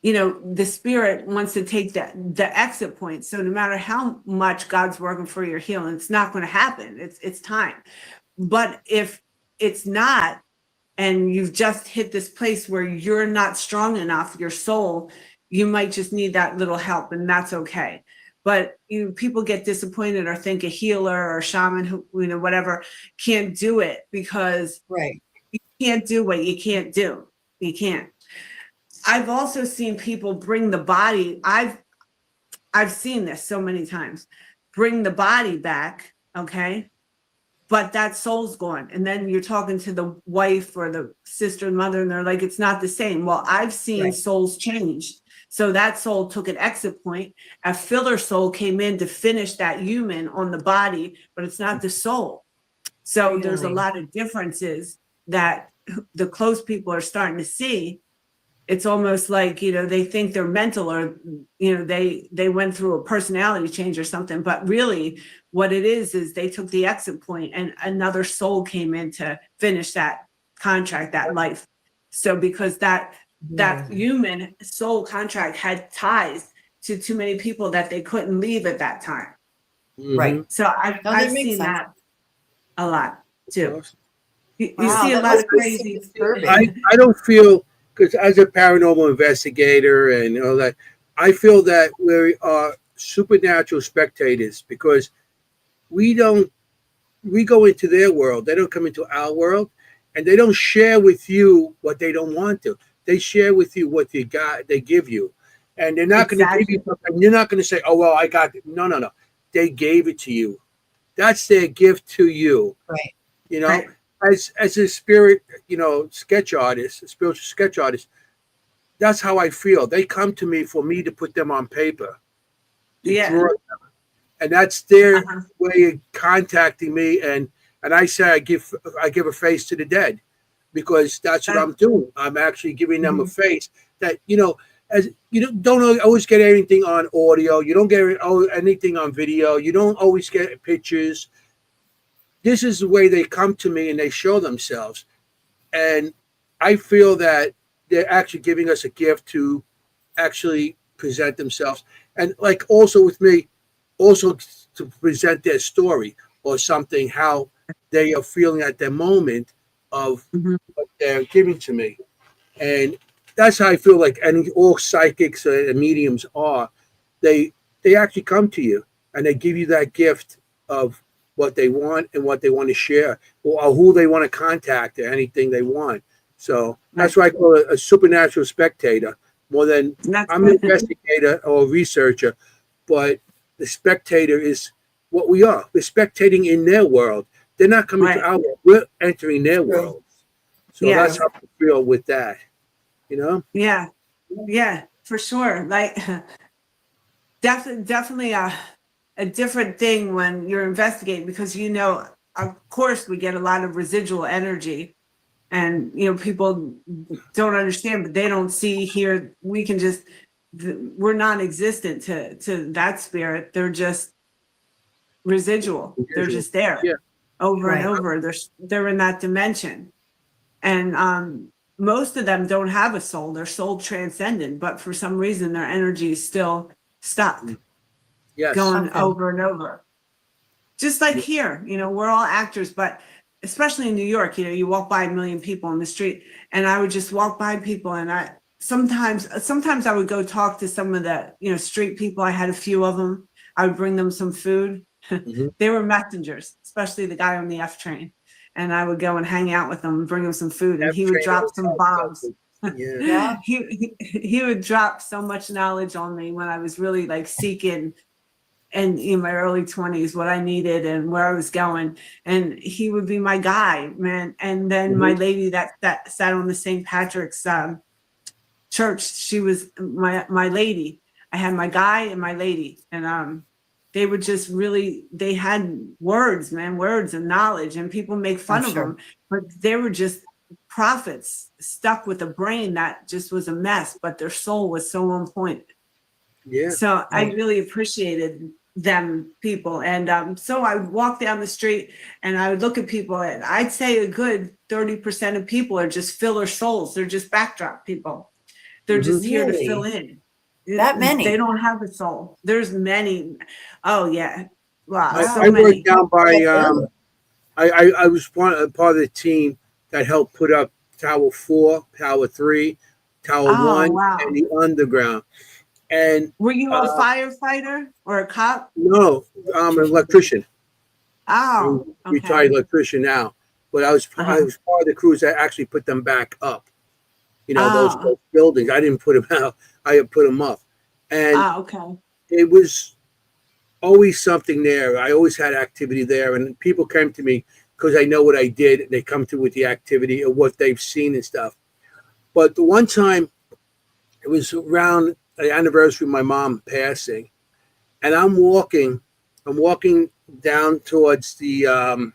the spirit wants to take the exit point. So no matter how much God's working for your healing, it's not going to happen. It's time. But if it's not, and you've just hit this place where you're not strong enough, your soul, you might just need that little help, and that's okay. But people get disappointed or think a healer or shaman who, whatever, can't do it because you can't do what you can't do. You can't. I've also seen people bring the body. I've seen this so many times. Bring the body back, okay? But that soul's gone. And then you're talking to the wife or the sister and mother, and they're like, it's not the same. Well, I've seen souls change. So that soul took an exit point. A filler soul came in to finish that human on the body, but it's not the soul. So there's a lot of differences that the close people are starting to see. It's almost like, they think they're mental, or, they went through a personality change or something. But really what it is they took the exit point and another soul came in to finish that contract, that life. So because that human soul contract had ties to too many people that they couldn't leave at that time. Right. So I've seen that a lot too. You see a lot of crazy. I don't feel, because as a paranormal investigator and all that, I feel that we are supernatural spectators, because we go into their world, they don't come into our world, and they don't share with you what they don't want to. They share with you what they give you. And they're not going to give you something. You're not going to say, oh, well, I got it. No. They gave it to you. That's their gift to you. Right. Right. As a spirit, sketch artist, a spiritual sketch artist, that's how I feel. They come to me for me to put them on paper. Draw them. And that's their way of contacting me. And I say I give a face to the dead, because that's what I'm doing. I'm actually giving them a face that, as don't always get anything on audio. You don't get anything on video. You don't always get pictures. This is the way they come to me and they show themselves. And I feel that they're actually giving us a gift to actually present themselves. And like also with me, also to present their story or something, how they are feeling at their moment of what they're giving to me. And that's how I feel like all psychics and mediums are. They actually come to you and they give you that gift of what they want and what they want to share, or who they want to contact, or anything they want. So that's why I call it a supernatural spectator, more than I'm an investigator or a researcher, but the spectator is what we are. We're spectating in their world. They're not coming to our world. We're entering their world. So that's how I feel with that, Yeah, for sure. Like definitely a different thing when you're investigating, because of course we get a lot of residual energy, and people don't understand, but they don't see, hear. We can just we're non-existent to that spirit. They're just residual. They're just there over and over. They're in that dimension, and most of them don't have a soul. They're soul transcendent, but for some reason their energy is still stuck. Going over and over. Just like here, we're all actors, but especially in New York, you walk by 1 million people on the street, and I would just walk by people, and I sometimes I would go talk to some of the, street people. I had a few of them. I would bring them some food. They were messengers, especially the guy on the F train. And I would go and hang out with them and bring him some food, and he would drop some bombs. He would drop so much knowledge on me when I was really like seeking, and in my early 20s, what I needed and where I was going. And he would be my guy, man. And then my lady that sat on the St. Patrick's church, she was my lady. I had my guy and my lady, and they were just really, they had words and knowledge, and people make fun of them, but they were just prophets stuck with a brain that just was a mess, but their soul was so on point. So I really appreciated them people. And so I would walk down the street and I would look at people, and I'd say a good 30% of people are just filler souls. They're just backdrop people. They're just here to fill in. That many? They don't have a soul. There's many. Oh yeah. Wow. I worked down by I was part of the team that helped put up Tower 4, Tower 3, Tower 1, and the underground. And were you a firefighter or a cop? No, I'm an electrician. Oh, I'm retired electrician now. But I was part of the crews that actually put them back up. Those buildings. I didn't put them out. I put them up. And it was always something there. I always had activity there, and people came to me because I know what I did. They come to with the activity of what they've seen and stuff. But the one time, it was around the anniversary of my mom passing, and I'm walking down towards the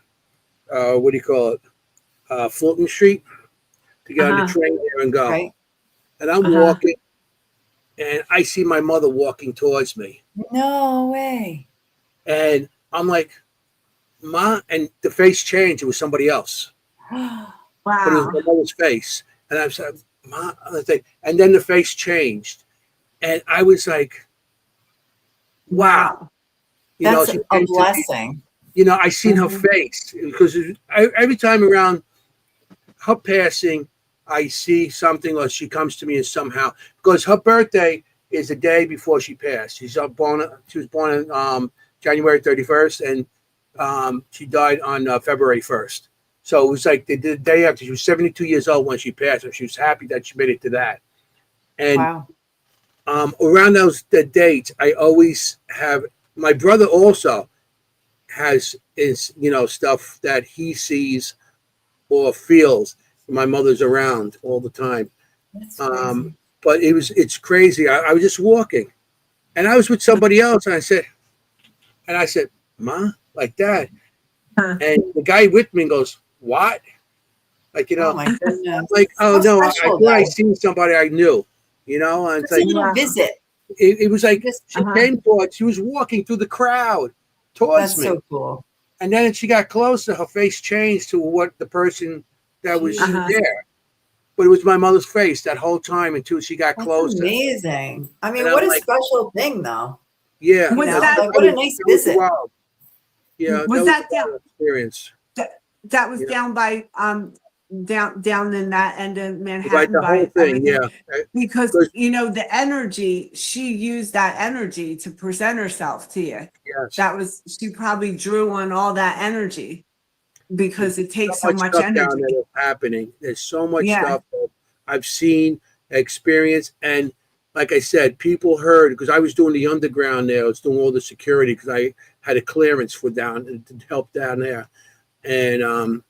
what do you call it? Fulton Street to get on the train there and go. Right. And I'm walking, and I see my mother walking towards me. No way. And I'm like, Ma, and the face changed. It was somebody else. Wow. But it was my mother's face. And I was like, Ma, and then the face changed. And I was like, wow. You That's know, a blessing. You know, I seen her face because every time around her passing, I see something or she comes to me and somehow, because her birthday is the day before she passed. She was born on January 31st and she died on February 1st. So it was like the day after. She was 72 years old when she passed, and she was happy that she made it to that. And around the dates, I always have, my brother also has stuff that he sees or feels. My mother's around all the time. That's crazy. But it's crazy. I was just walking, and I was with somebody else, and I said, Ma, like that. And the guy with me goes, what? Like, Oh my goodness. like, oh no, I special, thought I seen somebody I knew, and it's Just like a little visit. it was like she came towards, she was walking through the crowd towards That's me. so cool. And then she got closer, her face changed to what the person that was there. But it was my mother's face that whole time until she got closer. Amazing. I mean, And what I'm a like, special thing, though. Yeah. Was what a nice visit. Wow. Yeah. Was that a wild experience? That was down by down in that end of Manhattan. Right, the whole thing, Because the energy, she used that energy to present herself to you. Yes. She probably drew on all that energy because it takes so much stuff energy. Down there happening. There's so much stuff that I've seen, experienced, and like I said, people heard because I was doing the underground there. I was doing all the security because I had a clearance for to help down there, and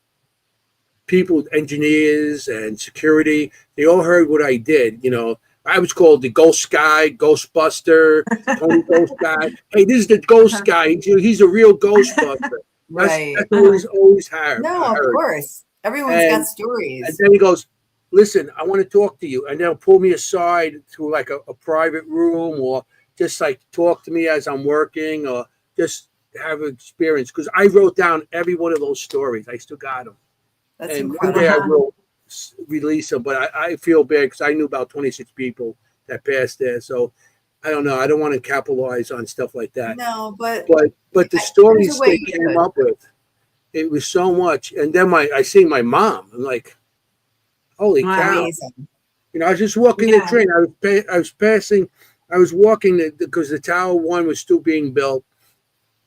people, engineers and security, they all heard what I did. I was called the Ghost Guy, Ghostbuster, Tony Ghost Guy. Hey, this is the Ghost Guy. He's a real Ghostbuster. Right. That's always heard. No, of course. Everyone's got stories. And then he goes, listen, I want to talk to you. And they'll pull me aside to like a private room or just like talk to me as I'm working or just have an experience. Because I wrote down every one of those stories. I still got them. That's and incredible. One day I will release them. But I feel bad because I knew about 26 people that passed there. So I don't know. I don't want to capitalize on stuff like that. No, but the stories they came up with, it was so much. And then I seen my mom. I'm like, holy cow! Amazing. I was just walking the train. I was passing. I was walking because the Tower 1 was still being built,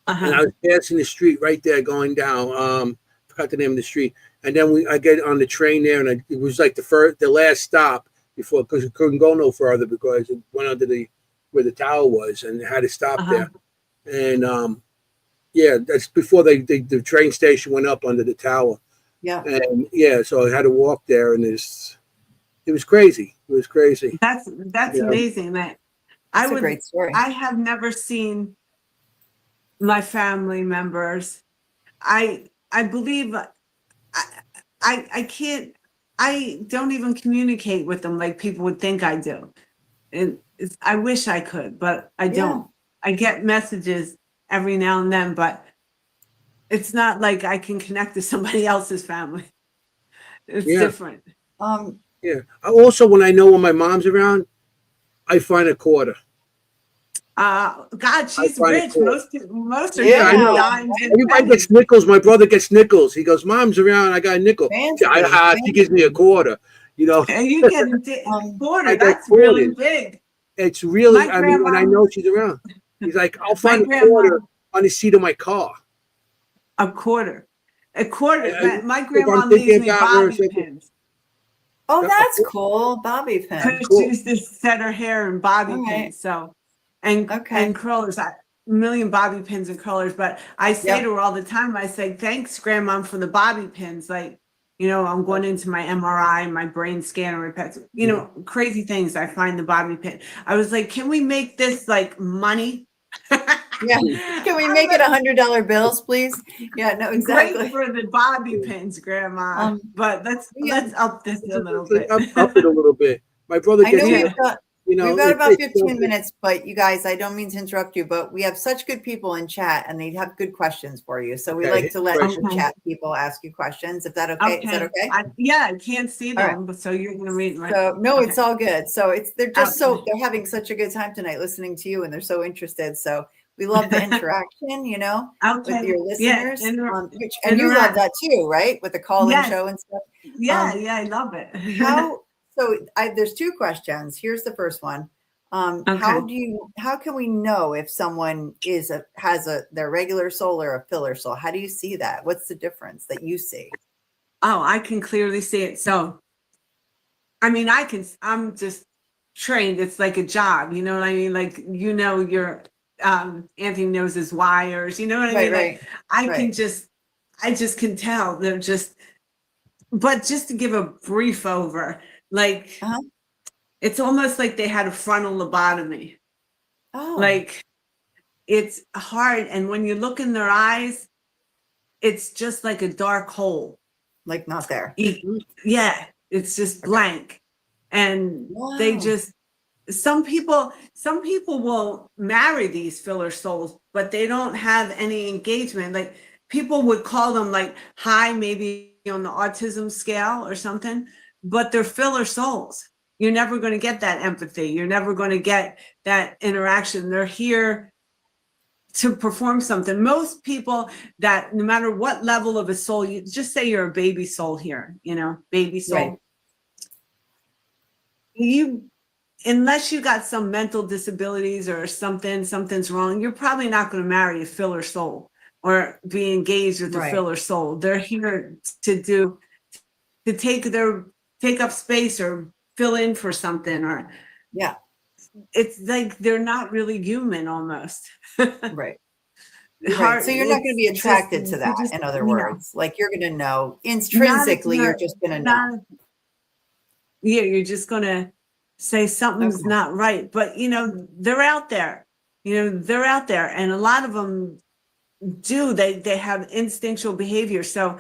and I was passing the street right there, going down. Forgot the name of the street. And then I get on the train there, and it was like the last stop before because it couldn't go no further because it went under where the tower was, and it had to stop there. And that's before the train station went up under the tower. Yeah. And so I had to walk there, and it was crazy. It was crazy. That's amazing. That's a great story. I have never seen my family members. I believe I can't. I don't even communicate with them like people would think I do. And I wish I could, but I don't. I get messages every now and then, but it's not like I can connect to somebody else's family. It's different. Also, when I know when my mom's around, I find a quarter. God, she's rich. Most are dimes. Everybody gets nickels. My brother gets nickels. He goes, "Mom's around. I got a nickel." She gives me a quarter. And you get a quarter. That's really big. It's really. When I know she's around, he's like, "I'll find a quarter on the seat of my car." A quarter. My grandma leaves me bobby pins. Oh, that's cool. Bobby pins. She used to set her hair in bobby pins. So, and curlers. A million bobby pins and curlers. But I say to her all the time, I say, thanks, Grandma, for the bobby pins. Like, I'm going into my MRI, my brain scanner, crazy things. I find the bobby pin. I was like, can we make this like money? Yeah. Can we make it $100 bills, please? Yeah, no, exactly. Great for the bobby pins, Grandma. But let's up this a little bit. Up it a little bit. My brother I gets know we've got about 15 something. minutes, but you guys, I don't mean to interrupt you, but we have such good people in chat and they have good questions for you. So we like to let the chat people ask you questions. If that okay? Is that okay? I can't see them, but so you're gonna read. So no, it's all good. So they're just they're having such a good time tonight listening to you and they're so interested. So we love the interaction, with your listeners. And you love that too, right? With the call-in show and stuff. Yeah, I love it. There's two questions. Here's the first one. How can we know if someone has their regular soul or a filler soul? How do you see that? What's the difference that you see? Oh, I can clearly see it. So, I mean, I'm just trained. It's like a job. You know what I mean? Like, your Anthony knows his wires. You know what I mean? Right. Like, I just can tell they're just, but just to give a brief over, like, it's almost like they had a frontal lobotomy. Oh. Like, it's hard. And when you look in their eyes, it's just like a dark hole. Like not there. Yeah. It's just blank. And they just, some people will marry these filler souls, but they don't have any engagement. Like, people would call them like high, maybe on the autism scale or something, but they're filler souls. You're never going to get that empathy. You're never going to get that interaction. They're here to perform something. Most people that no matter what level of a soul, you just say you're a baby soul here, baby soul. Right. Unless you got some mental disabilities or something's wrong, you're probably not going to marry a filler soul or be engaged with a filler soul. They're here to take up space or fill in for something, or it's like they're not really human almost. Right. So you're not going to be attracted to that, in other words. Like, you're going to know intrinsically, you're just going to know. Yeah, you're just going to say something's not right. But, they're out there. They're out there. And a lot of them do. They have instinctual behavior. So,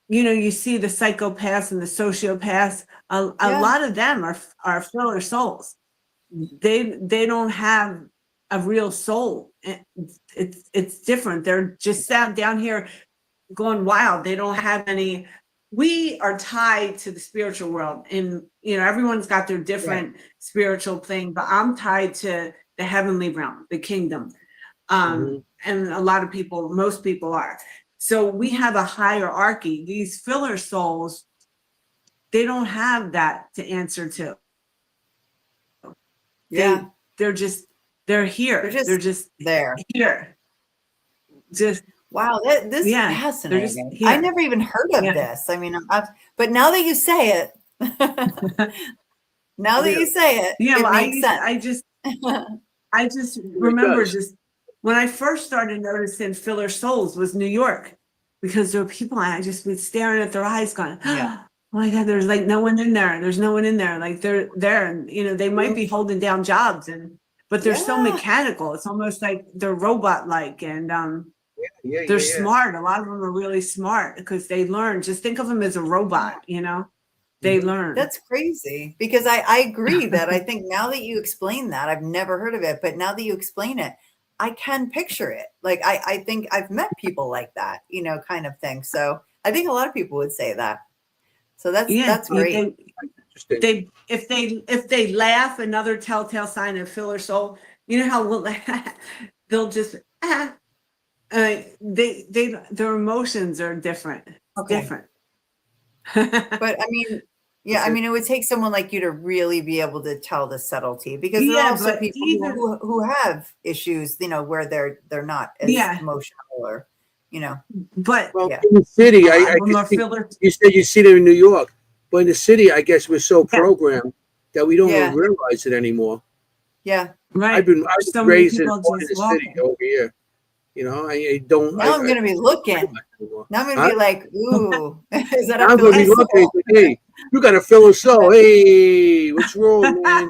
you see the psychopaths and the sociopaths. A lot of them are filler souls. They don't have a real soul. It's different. They're just sat down here going wild. They don't have any. We are tied to the spiritual world, and everyone's got their different spiritual thing. But I'm tied to the heavenly realm, the kingdom, and a lot of people, most people are. So we have a hierarchy. These filler souls, they don't have that to answer to. Yeah. They're here. They're just there. Here. Just wow, this is fascinating. I never even heard of this. I mean, but now that you say it, it makes sense. I just remember just when I first started noticing filler souls was New York, because there were people I just was staring at their eyes going, oh my God, there's like no one in there. There's no one in there. Like they're there, and they might be holding down jobs, but they're so mechanical. It's almost like they're robot-like, and they're smart. A lot of them are really smart because they learn. Just think of them as a robot, they learn. That's crazy, because I agree that I think now that you explain that, I've never heard of it, but now that you explain it, I can picture it. Like, I think I've met people like that, kind of thing. So I think a lot of people would say that. So that's great. If they laugh, another telltale sign of filler soul, how they'll just their emotions are different. Different. But I mean, it would take someone like you to really be able to tell the subtlety, because there are also people who have issues, where they're not as emotional, or But in the city, you said you see them in New York, but in the city, I guess we're so programmed that we don't even realize it anymore. Yeah, right. I was raised in the city over here. I don't. Now I'm going to be looking. Now I'm going to be like, ooh, is that I'm going to be looking. Hey, you got a filler soul. Hey, what's wrong, man?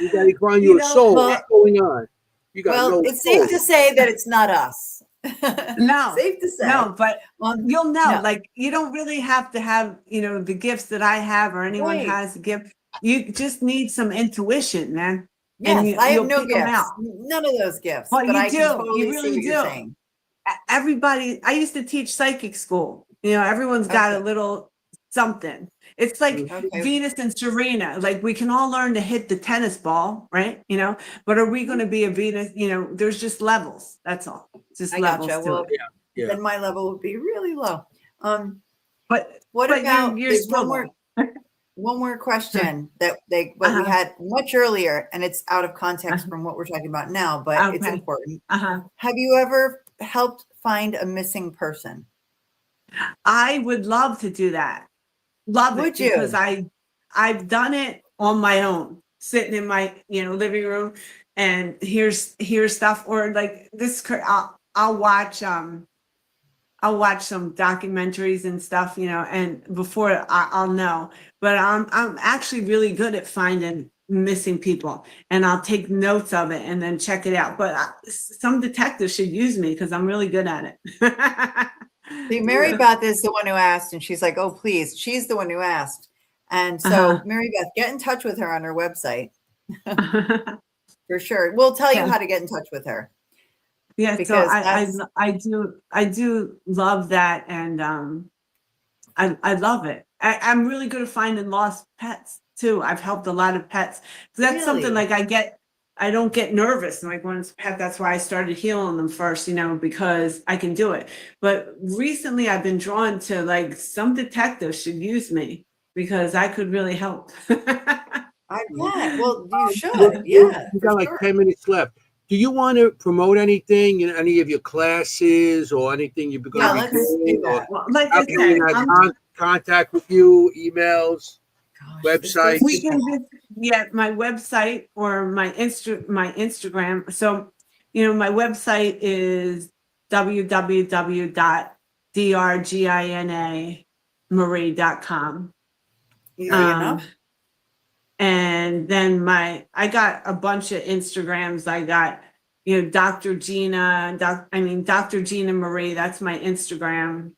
You got to find your soul. What's going on? You got Well, no it's safe hope. to say that it's not us. No, safe to say. no, but you'll know, no. like, you don't really have to have, the gifts that I have or anyone Right. has a gift. You just need some intuition, man. Yes, And I have you'll no pick them gifts. out. None of those gifts. Well, but you I do. can You totally see really what you're do. saying. Everybody, I used to teach psychic school. Everyone's got a little something. It's like Venus and Serena. Like, we can all learn to hit the tennis ball, right? But are we going to be a Venus? There's just levels. That's all. Just I levels gotcha. to Well, it. then my level would be really low. But what about you're there's one more question that we had much earlier, and it's out of context from what we're talking about now, but it's important. Have you ever helped find a missing person? I would love to do that. Would you? Because I've done it on my own, sitting in my living room and here's stuff, or like this. I'll watch some documentaries and stuff, and before I'll know. But I'm actually really good at finding missing people, and I'll take notes of it and then check it out. But some detectives should use me because I'm really good at it. See, Mary Beth is the one who asked, and she's like, "Oh, please." She's the one who asked, and so Mary Beth, get in touch with her on her website for sure. We'll tell you how to get in touch with her. Yeah, because so I do love that, and I love it. I'm really good at finding lost pets too. I've helped a lot of pets. So that's something like I don't get nervous. Like when it's a pet, that's why I started healing them first, because I can do it. But recently I've been drawn to, like, some detectives should use me because I could really help. I bet. Well, you should. Yeah. You got like 10 minutes left. Do you want to promote anything in any of your classes or anything you're going to be doing? That. Well, like I said, contact with you, emails, website. We can my website or my Instagram. So, my website is www.drginamarie.com. Easy enough. And then I got a bunch of Instagrams. I got, Dr. Gina, Dr. Gina Marie. That's my Instagram.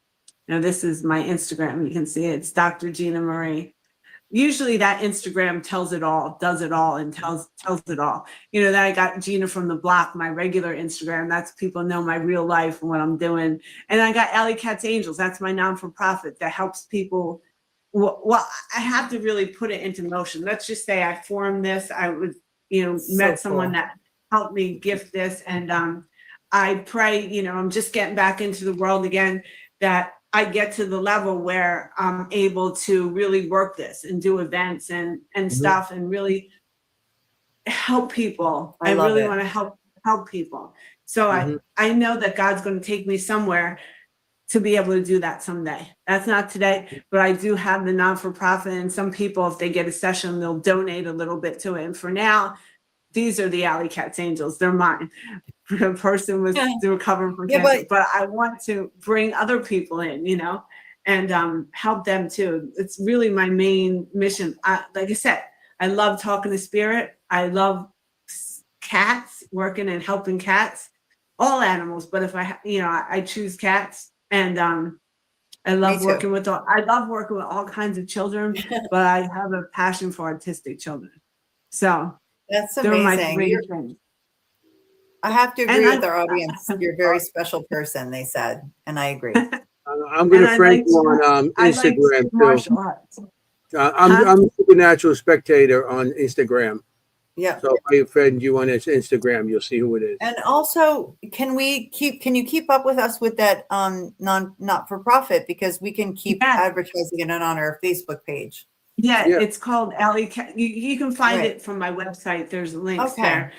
This is my Instagram. You can see it. It's Dr. Gina Marie. Usually that Instagram tells it all, does it all, and tells it all. Then I got Gina from the Block, my regular Instagram. That's people know my real life and what I'm doing. And I got Alley Cat's Angels. That's my non-for-profit that helps people. Well, I have to really put it into motion. Let's just say I formed this. I was, met someone that helped me gift this. And I pray, I'm just getting back into the world again, that I get to the level where I'm able to really work this and do events and stuff and really help people. I really want to help people. So I know that God's going to take me somewhere to be able to do that someday. That's not today, but I do have the non-for-profit, and some people, if they get a session, they'll donate a little bit to it. And for now, these are the Alley Cat's Angels. They're mine. The person was recovering from cancer, but I want to bring other people in, and help them too. It's really my main mission. Like I said, I love talking to spirit. I love cats, working and helping cats, all animals. But if I choose cats. And I love working with all kinds of children, but I have a passion for autistic children. So that's amazing. I have to agree with our audience. You're a very special person, they said, and I agree. I'm going to friend you on Instagram too. I'm a Supernatural Spectator on Instagram. Yeah. So if I friend you on Instagram, you'll see who it is. And also, can you keep up with us with that not-for-profit, because we can keep advertising it on our Facebook page. Yeah. It's called Alley Cat. You can find it from my website. There's links there.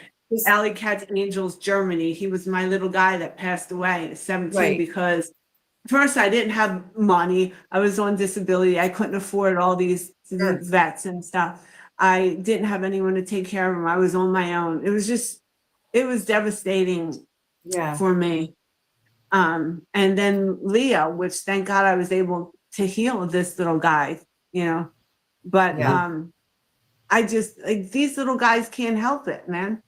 Alley Cat's Angels Germany. He was my little guy that passed away at 17 because first I didn't have money. I was on disability. I couldn't afford all these vets and stuff. I didn't have anyone to take care of him. I was on my own. It was devastating for me. And then Leo, which thank God I was able to heal this little guy, but I just, like, these little guys can't help it, man.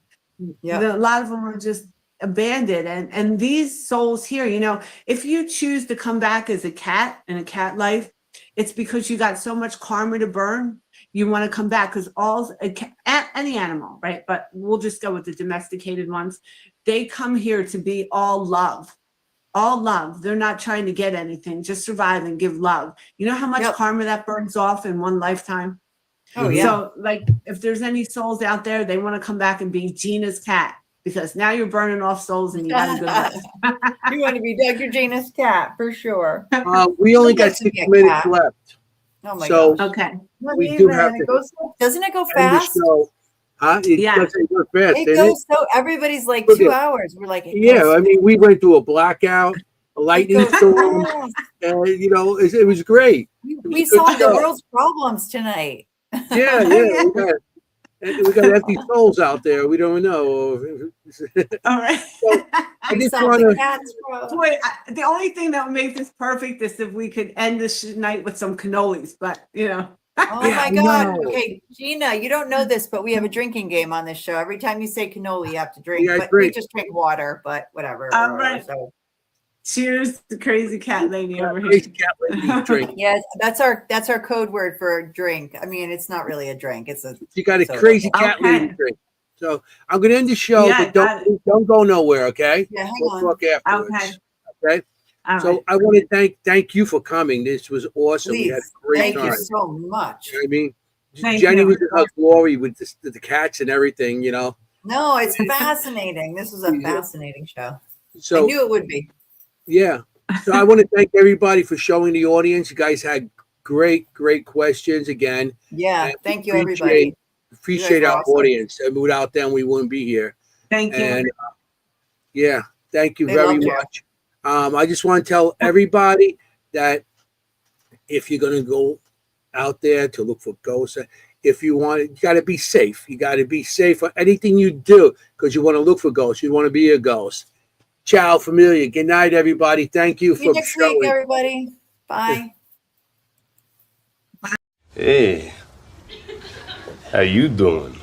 Yeah. A lot of them are just abandoned. And these souls here, you know, if you choose to come back as a cat in a cat life, it's because you got so much karma to burn. You want to come back because any animal, right? But we'll just go with the domesticated ones. They come here to be all love. All love. They're not trying to get anything, just survive and give love. You know how much karma that burns off in one lifetime? Oh, yeah. So, like, if there's any souls out there, they want to come back and be Gina's cat because now you're burning off souls and you got a good life. You want to be Dr. Gina's cat for sure. We only got 6 minutes left. Oh my so gosh. Okay. We do have to. Doesn't it go fast? It doesn't go fast. It goes so everybody's like 2 hours. We're like, I mean, we went through a blackout, a lightning storm, and you know, it was great. We solved the world's problems tonight. Yeah. We got empty souls out there. We don't know. All right. So I just want to. Boy, the only thing that would make this perfect is if we could end this night with some cannolis. But you know. Oh my God. Okay, Gina, you don't know this, but we have a drinking game on this show. Every time you say cannoli, you have to drink. But we just drink water. But whatever. All right. So. Cheers, the crazy cat lady over here. Crazy cat lady drink. Yes, that's our code word for a drink. I mean, it's not really a drink. It's a. You got a crazy cat lady drink. So I'm gonna end the show, but don't go nowhere, okay? Yeah, hang we'll on. talk afterwards. Okay. So I want to thank you for coming. This was awesome. Please. We had a great time. Thank you so much. You know what I mean, Jenny was in her glory with the cats and everything. You know. No, it's fascinating. This was a fascinating show. So I knew it would be. Yeah. So I want to thank everybody for showing the audience. You guys had great questions again. Yeah. Thank you, everybody. Appreciate our audience. And without them, we wouldn't be here. Thank you. And thank you very much. I just want to tell everybody that if you're going to go out there to look for ghosts, if you want, you got to be safe. You got to be safe for anything you do because you want to look for ghosts. You want to be a ghost. Ciao, familia. Good night, everybody. Thank you for next week, everybody. Bye. Hey, how you doing?